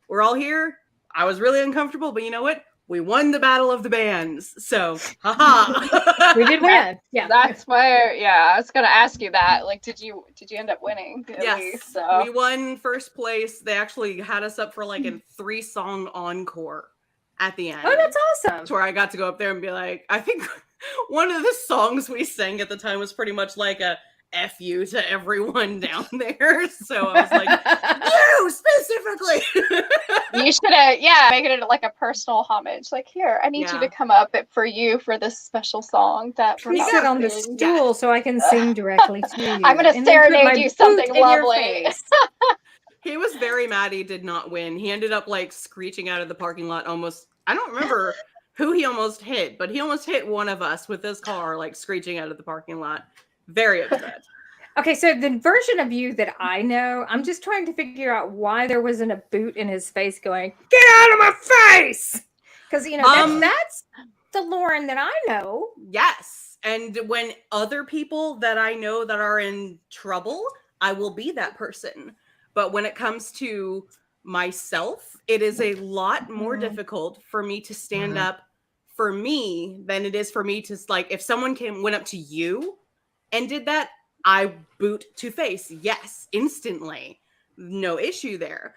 [SPEAKER 2] We're all here. I was really uncomfortable, but you know what? We won the battle of the bands. So, haha.
[SPEAKER 1] We did win. Yeah.
[SPEAKER 3] That's where, yeah, I was gonna ask you that. Like, did you end up winning at
[SPEAKER 2] Yes,
[SPEAKER 3] least? So.
[SPEAKER 2] we won first place. They actually had us up for like a 3-song encore at the end.
[SPEAKER 1] Oh, that's awesome.
[SPEAKER 2] To where I got to go up there and be like, I think one of the songs we sang at the time was pretty much like a F you to everyone down there. So I was like, you specifically.
[SPEAKER 3] You should have, yeah, making it like a personal homage. Like, here, I need you to come up for you for this special song that we're
[SPEAKER 1] Please
[SPEAKER 3] not
[SPEAKER 1] sit on the
[SPEAKER 3] singing.
[SPEAKER 1] stool so I can sing directly to you.
[SPEAKER 3] I'm gonna
[SPEAKER 1] and then put
[SPEAKER 3] serenade
[SPEAKER 1] my
[SPEAKER 3] you
[SPEAKER 1] boot
[SPEAKER 3] something
[SPEAKER 1] in your
[SPEAKER 3] lovely.
[SPEAKER 1] face.
[SPEAKER 2] He was very mad he did not win. He ended up like screeching out of the parking lot almost. I don't remember who he almost hit, but he almost hit one of us with his car, like screeching out of the parking lot. Very upset.
[SPEAKER 1] Okay, so the version of you that I know, I'm just trying to figure out why there wasn't a boot in his face going, get out of my face! Because, you know, that's the Lauren that I know.
[SPEAKER 2] Yes. And when other people that I know that are in trouble, I will be that person. But when it comes to myself, it is a lot more difficult for me to stand up for me than it is for me to, like, if someone went up to you and did that, I boot to face. Yes, instantly. No issue there.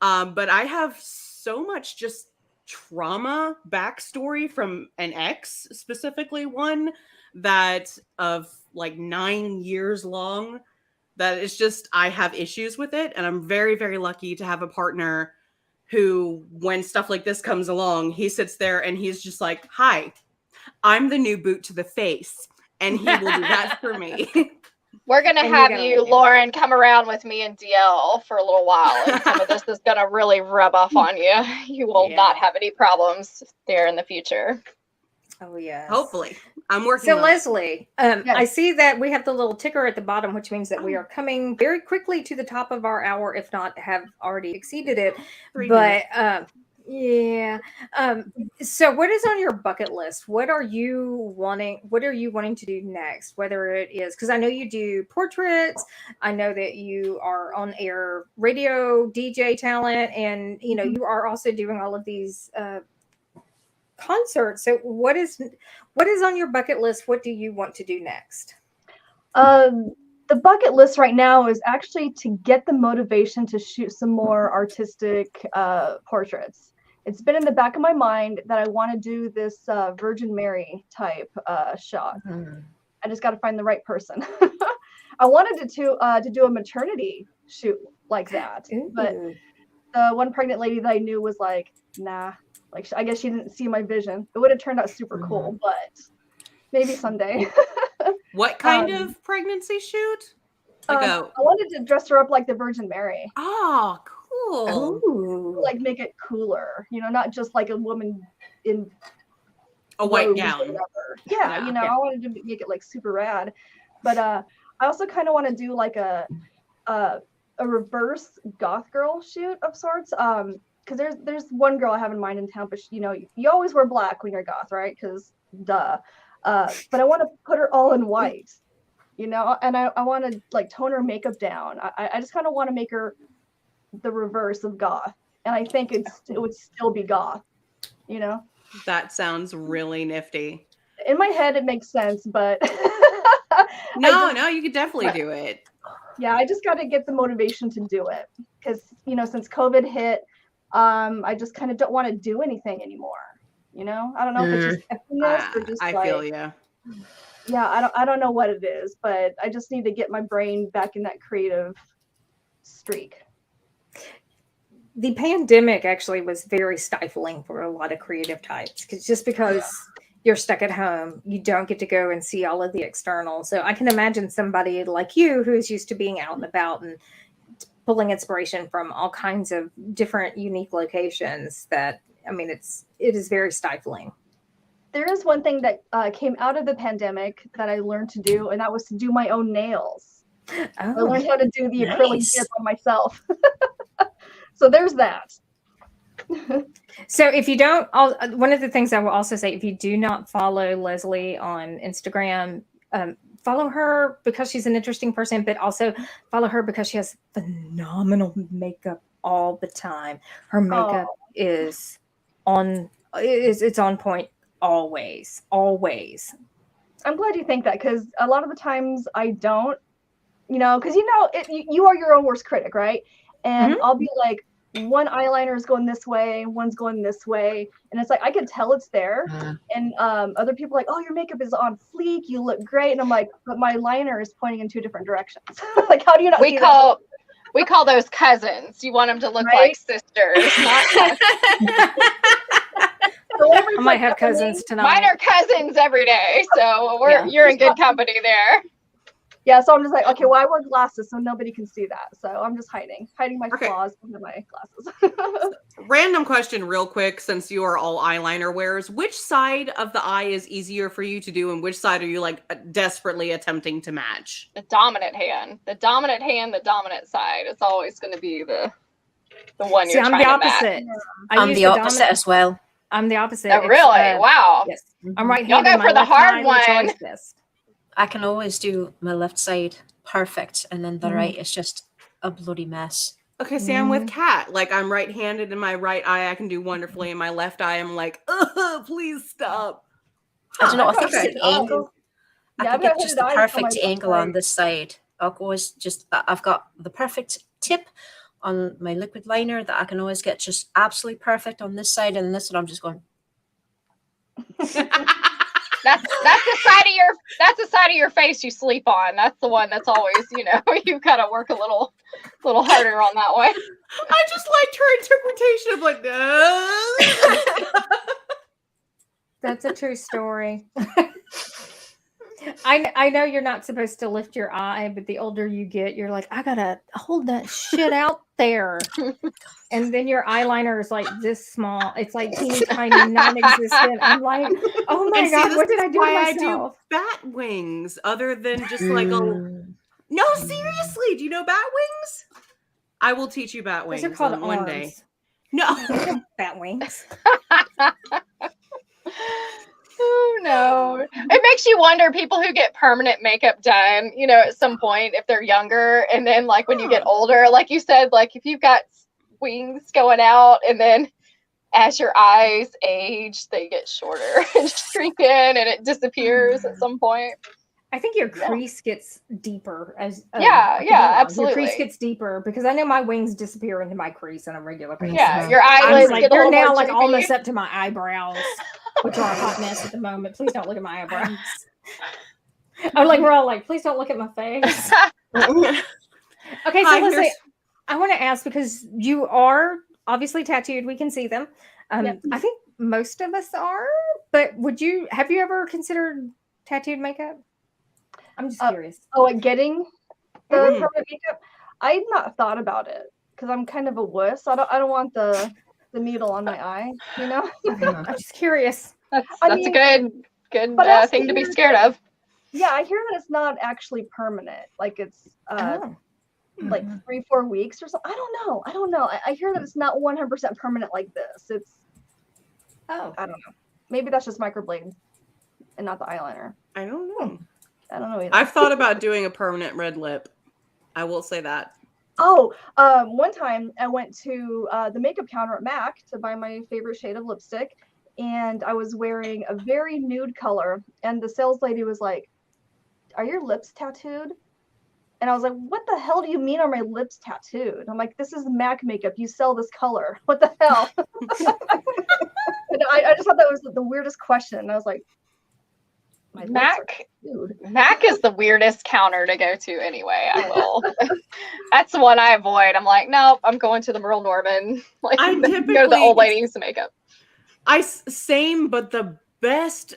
[SPEAKER 2] But I have so much just trauma backstory from an ex, specifically one that of like 9 years long, that it's just, I have issues with it. And I'm very, very lucky to have a partner who, when stuff like this comes along, he sits there and he's just like, hi, I'm the new boot to the face. And he will do that for me.
[SPEAKER 3] We're going to have you, Lauren, come around with me and DL for a little while. And some of this is going to really rub off on you. You will not have any problems there in the future.
[SPEAKER 1] Oh, yes.
[SPEAKER 2] Hopefully. I'm working
[SPEAKER 1] So,
[SPEAKER 2] on
[SPEAKER 1] Leslie, I see that we have the little ticker at the bottom, which means that we are coming very quickly to the top of our hour, if not have already exceeded it.
[SPEAKER 2] 3
[SPEAKER 1] but
[SPEAKER 2] minutes.
[SPEAKER 1] yeah. So what is on your bucket list? What are you wanting to do next? Whether it is, because I know you do portraits, I know that you are on air radio DJ talent, and you know you are also doing all of these concerts. So what is on your bucket list? What do you want to do next?
[SPEAKER 5] The bucket list right now is actually to get the motivation to shoot some more artistic portraits. It's been in the back of my mind that I want to do this Virgin Mary type shot. I just got to find the right person. I wanted to do a maternity shoot like that, but the one pregnant lady that I knew was like, nah. Like, I guess she didn't see my vision. It would have turned out super cool, but maybe someday.
[SPEAKER 2] What kind of pregnancy shoot? Like
[SPEAKER 5] I wanted to dress her up like the Virgin Mary.
[SPEAKER 2] Oh, cool.
[SPEAKER 1] Ooh.
[SPEAKER 5] Like, make it cooler, you know, not just like a woman in
[SPEAKER 2] a white gown.
[SPEAKER 5] Yeah, you know, I wanted to make it like super rad. But I also kind of want to do like a reverse goth girl shoot of sorts. Because there's one girl I have in mind in town, but you know, you always wear black when you're goth, right? Because duh. But I want to put her all in white, you know, and I want to like tone her makeup down. I just kind of want to make her the reverse of goth, and I think it would still be goth, you know.
[SPEAKER 2] That sounds really nifty.
[SPEAKER 5] In my head, it makes sense, but
[SPEAKER 2] no, you could definitely do it.
[SPEAKER 5] Yeah, I just got to get the motivation to do it because, you know, since COVID hit, I just kind of don't want to do anything anymore. You know, I don't know if it's just emptiness or just
[SPEAKER 2] I feel you.
[SPEAKER 5] Yeah, I don't know what it is, but I just need to get my brain back in that creative streak.
[SPEAKER 1] The pandemic actually was very stifling for a lot of creative types, because you're stuck at home, you don't get to go and see all of the external. So I can imagine somebody like you who's used to being out and about and pulling inspiration from all kinds of different unique locations, that I mean, it is very stifling.
[SPEAKER 5] There is one thing that came out of the pandemic that I learned to do, and that was to do my own nails. I learned how to do the acrylic dip on myself. So there's that.
[SPEAKER 1] So if you don't, one of the things I will also say, if you do not follow Leslie on Instagram, follow her because she's an interesting person, but also follow her because she has phenomenal makeup all the time. Her makeup is it's on point always.
[SPEAKER 5] I'm glad you think that, because a lot of the times I don't, because you are your own worst critic, right? And I'll be like, one eyeliner is going this way, one's going this way, and it's like I can tell it's there. And other people are like, oh, your makeup is on fleek, you look great, and I'm like, but my liner is pointing in two different directions. Like, how do you not see that?
[SPEAKER 3] We call those cousins. You want them to look like sisters, not cousins.
[SPEAKER 5] So
[SPEAKER 1] I might have cousins tonight.
[SPEAKER 3] Mine are cousins every day, so you're in good company there.
[SPEAKER 5] Yeah, so I'm just like, okay, well, I wear glasses, so nobody can see that. So I'm just hiding my flaws under my glasses.
[SPEAKER 2] Random question real quick, since you are all eyeliner wearers. Which side of the eye is easier for you to do, and which side are you like desperately attempting to match?
[SPEAKER 3] The dominant hand, the dominant side. It's always going to be the one you're trying to match.
[SPEAKER 4] I'm the opposite as well.
[SPEAKER 1] I'm the opposite.
[SPEAKER 3] Oh, really? Wow.
[SPEAKER 1] Yes. I'm right-handed.
[SPEAKER 3] Y'all go for the hard one.
[SPEAKER 4] I can always do my left side perfect, and then the right is just a bloody mess.
[SPEAKER 2] Okay, see, I'm with Kat. Like, I'm right-handed in my right eye. I can do wonderfully. In my left eye, I'm like, please stop.
[SPEAKER 4] I don't know. I think it's the angle. I can get just the perfect angle on this side. I've got the perfect tip on my liquid liner that I can always get just absolutely perfect on this side, and this one I'm just going.
[SPEAKER 3] That's the side of your face you sleep on. That's the one that's always, you gotta work a little harder on that one.
[SPEAKER 2] I just liked her interpretation of like,
[SPEAKER 1] That's a true story. I know you're not supposed to lift your eye, but the older you get, you're like, I gotta hold that shit out there. And then your eyeliner is like this small. It's like teeny tiny, non-existent. I'm like, oh my God, what did I do to myself?
[SPEAKER 2] I do bat wings other than just like No, seriously, do you know bat wings? I will teach you bat wings.
[SPEAKER 1] Those are called
[SPEAKER 2] one
[SPEAKER 1] arms.
[SPEAKER 2] day. No.
[SPEAKER 1] Bat wings.
[SPEAKER 3] Oh no. It makes you wonder, people who get permanent makeup done, at some point if they're younger, and then like when you get older, like you said, like if you've got wings going out, and then as your eyes age, they get shorter and shrink in, and it disappears at some point.
[SPEAKER 1] I think your crease gets deeper as
[SPEAKER 3] absolutely.
[SPEAKER 1] Your crease gets deeper because I know my wings disappear into my crease on a regular basis.
[SPEAKER 3] Yeah, your eyelids
[SPEAKER 1] like,
[SPEAKER 3] get
[SPEAKER 1] they're now
[SPEAKER 3] more
[SPEAKER 1] like
[SPEAKER 3] droopy.
[SPEAKER 1] almost up to my eyebrows, which are a hot mess at the moment. Please don't look at my eyebrows. I'm like, we're all like, please don't look at my face. Okay, so Leslie, I want to ask, because you are obviously tattooed. We can see them. I think most of us are, but have you ever considered tattooed makeup? I'm just curious.
[SPEAKER 5] Like getting the permanent makeup? I've not thought about it because I'm kind of a wuss. I don't want the needle on my eye,
[SPEAKER 1] Okay, I'm just curious.
[SPEAKER 3] That's a good thing to be scared of.
[SPEAKER 5] Yeah, I hear that it's not actually permanent. Like it's like 3-4 weeks or something. I don't know. I hear that it's not 100% permanent like this. I don't know. Maybe that's just microblade and not the eyeliner.
[SPEAKER 2] I don't know.
[SPEAKER 5] I don't know either.
[SPEAKER 2] I've thought about doing a permanent red lip. I will say that.
[SPEAKER 5] One time I went to the makeup counter at MAC to buy my favorite shade of lipstick, and I was wearing a very nude color, and the sales lady was like, "Are your lips tattooed?" And I was like, "What the hell do you mean are my lips tattooed?" I'm like, "This is MAC makeup. You sell this color. What the hell?" I just thought that was the weirdest question. And I was like,
[SPEAKER 3] MAC is the weirdest counter to go to anyway. That's the one I avoid. I'm like, nope, I'm going to the Merle Norman. Like, I typically go to the old lady who's makeup.
[SPEAKER 2] Same, but the best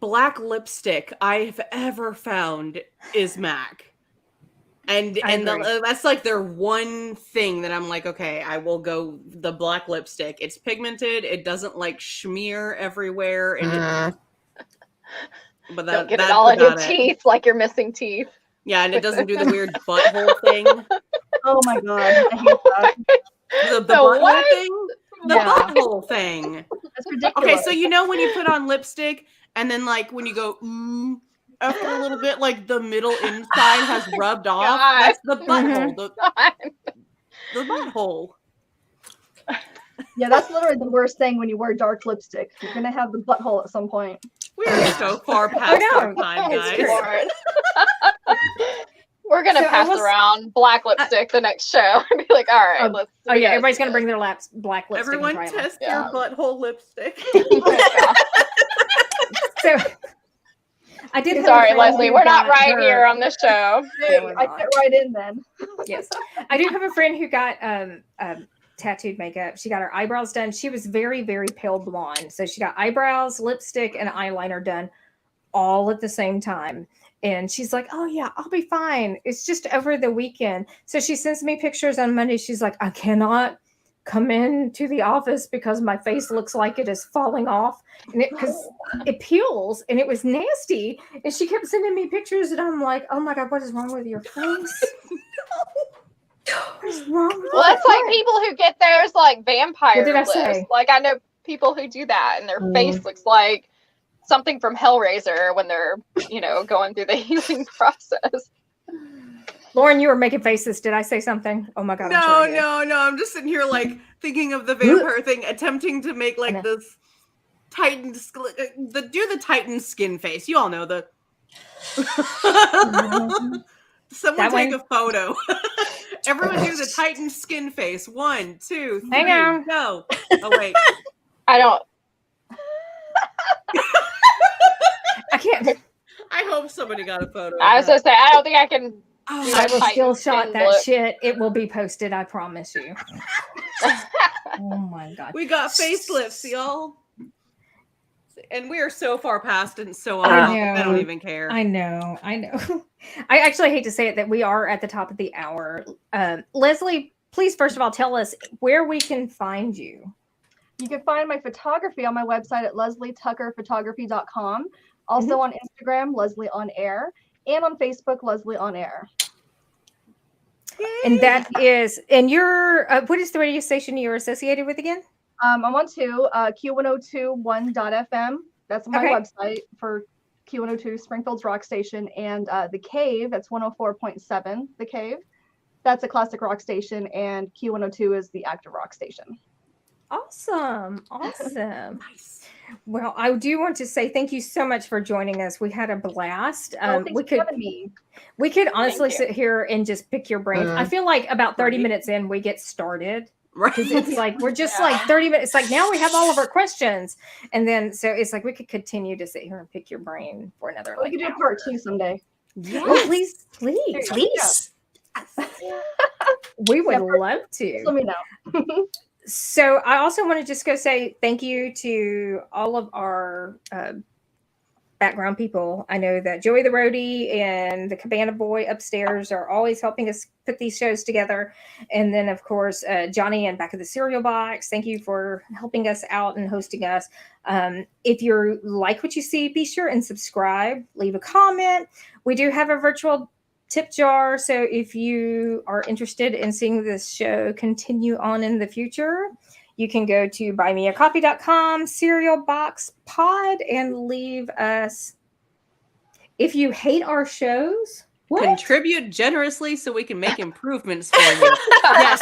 [SPEAKER 2] black lipstick I've ever found is MAC. And
[SPEAKER 1] I agree.
[SPEAKER 2] that's like their one thing that I'm like, okay, I will go the black lipstick. It's pigmented. It doesn't like smear everywhere, and but
[SPEAKER 3] Don't get it
[SPEAKER 2] that's
[SPEAKER 3] all in your
[SPEAKER 2] about it.
[SPEAKER 3] teeth like you're missing teeth.
[SPEAKER 2] Yeah, and it doesn't do the weird butthole thing.
[SPEAKER 5] Oh my god, I hate that.
[SPEAKER 2] The
[SPEAKER 3] The
[SPEAKER 2] butthole
[SPEAKER 3] what?
[SPEAKER 2] thing. The
[SPEAKER 5] Yeah.
[SPEAKER 2] butthole thing.
[SPEAKER 5] That's ridiculous.
[SPEAKER 2] Okay, so you know when you put on lipstick and then like when you go after a little bit, like the middle inside has rubbed off.
[SPEAKER 3] God.
[SPEAKER 2] That's the butthole. The butthole.
[SPEAKER 5] Yeah, that's literally the worst thing when you wear dark lipstick. You're gonna have the butthole at some point.
[SPEAKER 2] We are so far past our time,
[SPEAKER 1] It's
[SPEAKER 2] guys.
[SPEAKER 1] true.
[SPEAKER 3] Lord. We're gonna
[SPEAKER 1] So I
[SPEAKER 3] pass
[SPEAKER 1] will s-
[SPEAKER 3] around black lipstick the next show and be like, all right, let's.
[SPEAKER 1] Oh yeah,
[SPEAKER 3] yes,
[SPEAKER 1] everybody's gonna
[SPEAKER 3] yes.
[SPEAKER 1] bring their black lipstick.
[SPEAKER 2] Everyone
[SPEAKER 1] and try 'em on.
[SPEAKER 2] test
[SPEAKER 3] Yeah.
[SPEAKER 2] your butthole lipstick.
[SPEAKER 1] So I did. have a
[SPEAKER 3] Sorry,
[SPEAKER 1] friend
[SPEAKER 3] Leslie,
[SPEAKER 1] who
[SPEAKER 3] we're not
[SPEAKER 1] got
[SPEAKER 3] right
[SPEAKER 1] her-
[SPEAKER 3] here on this show.
[SPEAKER 5] Hey,
[SPEAKER 1] we're
[SPEAKER 5] I
[SPEAKER 1] not.
[SPEAKER 5] fit right in then.
[SPEAKER 1] Yes, I do have a friend who got tattooed makeup. She got her eyebrows done. She was very, very pale blonde, so she got eyebrows, lipstick, and eyeliner done all at the same time. And she's like, "Oh yeah, I'll be fine. It's just over the weekend." So she sends me pictures on Monday. She's like, "I cannot come in to the office because my face looks like it is falling off, and because it peels, and it was nasty." And she kept sending me pictures, and I'm like, "Oh my god, what is wrong with your face? What is wrong with
[SPEAKER 3] Well,
[SPEAKER 1] your
[SPEAKER 3] that's like
[SPEAKER 1] face?"
[SPEAKER 3] people who get theirs like vampire
[SPEAKER 1] What did I
[SPEAKER 3] lips.
[SPEAKER 1] say?
[SPEAKER 3] Like I know people who do that, and their face looks like something from Hellraiser when they're, going through the healing process.
[SPEAKER 1] Lauren, you were making faces. Did I say something? Oh my god! I'm sure I did.
[SPEAKER 2] No. I'm just sitting here like thinking of the vampire thing, attempting to make like this Titan do the Titan skin face. You all know the. Someone
[SPEAKER 1] That
[SPEAKER 2] take
[SPEAKER 1] one?
[SPEAKER 2] a photo. Everyone do the Titan skin face. 1, 2, 3,
[SPEAKER 1] Hang on.
[SPEAKER 2] go. Oh wait.
[SPEAKER 3] I don't.
[SPEAKER 1] I can't.
[SPEAKER 2] I hope somebody got a photo.
[SPEAKER 3] I was gonna say I don't think I can.
[SPEAKER 2] Oh,
[SPEAKER 3] do
[SPEAKER 1] I
[SPEAKER 3] that
[SPEAKER 1] will
[SPEAKER 3] Titan
[SPEAKER 1] still shot
[SPEAKER 3] skin
[SPEAKER 1] that
[SPEAKER 3] look.
[SPEAKER 1] shit. It will be posted. I promise you. Oh my god.
[SPEAKER 2] we got facelifts, y'all. And we are so far past and so
[SPEAKER 1] I
[SPEAKER 2] off. I don't
[SPEAKER 1] know.
[SPEAKER 2] even care.
[SPEAKER 1] I know. I actually hate to say it that we are at the top of the hour. Leslie, please first of all tell us where we can find you.
[SPEAKER 5] You can find my photography on my website at leslietuckerphotography.com. Also on Instagram, Leslie on Air, and on Facebook, Leslie on Air.
[SPEAKER 1] And that is, and you're, what is the radio station you're associated with again?
[SPEAKER 5] I'm on Q1021.fm. That's my
[SPEAKER 1] Okay.
[SPEAKER 5] website for Q102 Springfield's rock station, and The Cave. That's 104.7. The Cave. That's a classic rock station, and Q102 is the active rock station.
[SPEAKER 1] Awesome.
[SPEAKER 2] Nice.
[SPEAKER 1] Well, I do want to say thank you so much for joining us. We had a blast.
[SPEAKER 5] Thanks for having me.
[SPEAKER 1] We could honestly
[SPEAKER 3] you.
[SPEAKER 1] sit here and just pick your brain. I feel like about 30
[SPEAKER 2] Right.
[SPEAKER 1] minutes in, we get started.
[SPEAKER 2] Right.
[SPEAKER 1] Because it's like we're just
[SPEAKER 3] Yeah.
[SPEAKER 1] like 30 minutes. It's like now we have all of our questions. And then so it's like we could continue to sit here and pick your brain for another
[SPEAKER 5] We
[SPEAKER 1] like
[SPEAKER 5] could do
[SPEAKER 1] hour.
[SPEAKER 5] part 2 someday.
[SPEAKER 1] Oh, please.
[SPEAKER 4] Please.
[SPEAKER 1] We would
[SPEAKER 5] Yeah,
[SPEAKER 1] love
[SPEAKER 5] Let
[SPEAKER 1] to.
[SPEAKER 5] me know.
[SPEAKER 1] So I also want to just go say thank you to all of our background people. I know that Joey the Roadie and the Cabana Boy upstairs are always helping us put these shows together. And then, of course, Johnny and Back of the Cereal Box. Thank you for helping us out and hosting us. If you like what you see, be sure and subscribe, leave a comment. We do have a virtual tip jar. So if you are interested in seeing this show continue on in the future, you can go to buymeacoffee.com, cereal box pod, and leave us. If you hate our shows, what?
[SPEAKER 2] Contribute generously so we can make improvements for you. Yes.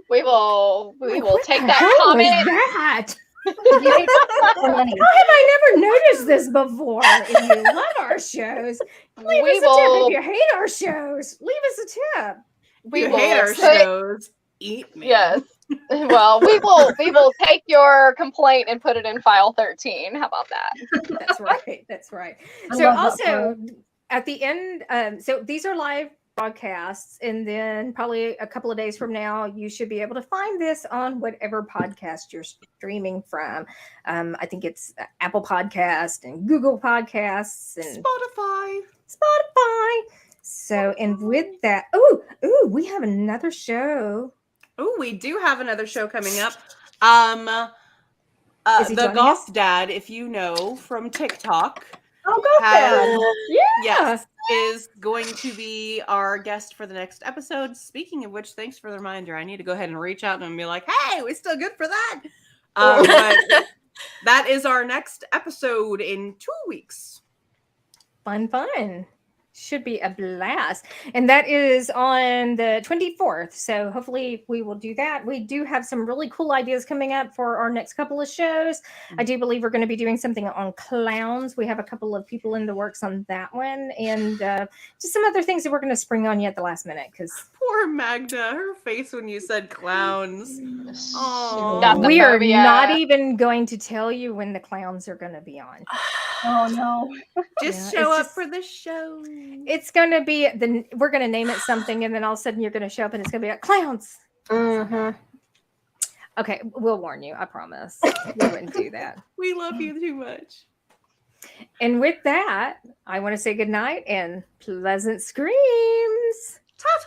[SPEAKER 3] we will
[SPEAKER 1] What
[SPEAKER 3] take
[SPEAKER 1] the
[SPEAKER 3] that
[SPEAKER 1] hell was
[SPEAKER 3] comment.
[SPEAKER 1] that?
[SPEAKER 5] If you hate more money.
[SPEAKER 1] How have I never noticed this before? If you love our shows, leave
[SPEAKER 3] We
[SPEAKER 1] us a tip.
[SPEAKER 3] will.
[SPEAKER 1] If you hate our shows, leave us a tip.
[SPEAKER 3] We
[SPEAKER 2] you
[SPEAKER 3] will
[SPEAKER 2] hate our
[SPEAKER 3] put-
[SPEAKER 2] shows. Eat me.
[SPEAKER 3] Yes. Well, we will take your complaint and put it in file 13. How about that?
[SPEAKER 1] That's right. That's right.
[SPEAKER 5] I
[SPEAKER 1] So
[SPEAKER 5] love that
[SPEAKER 1] also at the end, so these are live broadcasts, and then probably a couple of days from now, you should be able to find this on whatever podcast you're streaming from. I think it's Apple Podcast and Google Podcasts and
[SPEAKER 2] Spotify.
[SPEAKER 1] Spotify. So, and with that, we have another show.
[SPEAKER 2] Oh, we do have another show coming up.
[SPEAKER 1] Is he
[SPEAKER 2] The
[SPEAKER 1] joining us?
[SPEAKER 2] Goth Dad, if you know from TikTok,
[SPEAKER 5] Oh, go
[SPEAKER 2] has
[SPEAKER 5] Dad.
[SPEAKER 2] yes, is going to be our guest for the next episode. Speaking of which, thanks for the reminder. I need to go ahead and reach out to him and be like, "Hey, we still good for that?" But that is our next episode in 2 weeks.
[SPEAKER 1] Fun. Should be a blast. And that is on the 24th. So hopefully we will do that. We do have some really cool ideas coming up for our next couple of shows. I do believe we're going to be doing something on clowns. We have a couple of people in the works on that one. And just some other things that we're going to spring on you at the last minute. Because
[SPEAKER 2] Poor Magda, her face when you said clowns. Oh,
[SPEAKER 3] Got the
[SPEAKER 1] we are
[SPEAKER 3] phobia.
[SPEAKER 1] not even going to tell you when the clowns are going to be on.
[SPEAKER 5] Oh no.
[SPEAKER 2] just
[SPEAKER 1] Yeah,
[SPEAKER 2] show
[SPEAKER 1] it's
[SPEAKER 2] up
[SPEAKER 1] just-
[SPEAKER 2] for the show.
[SPEAKER 1] It's going to be, we're going to name it something. And then all of a sudden you're going to show up and it's going to be like, clowns.
[SPEAKER 4] Mm-hmm.
[SPEAKER 1] Okay, we'll warn you. I promise. We wouldn't do that.
[SPEAKER 2] We love you too much.
[SPEAKER 1] And with that, I want to say good night and pleasant screams.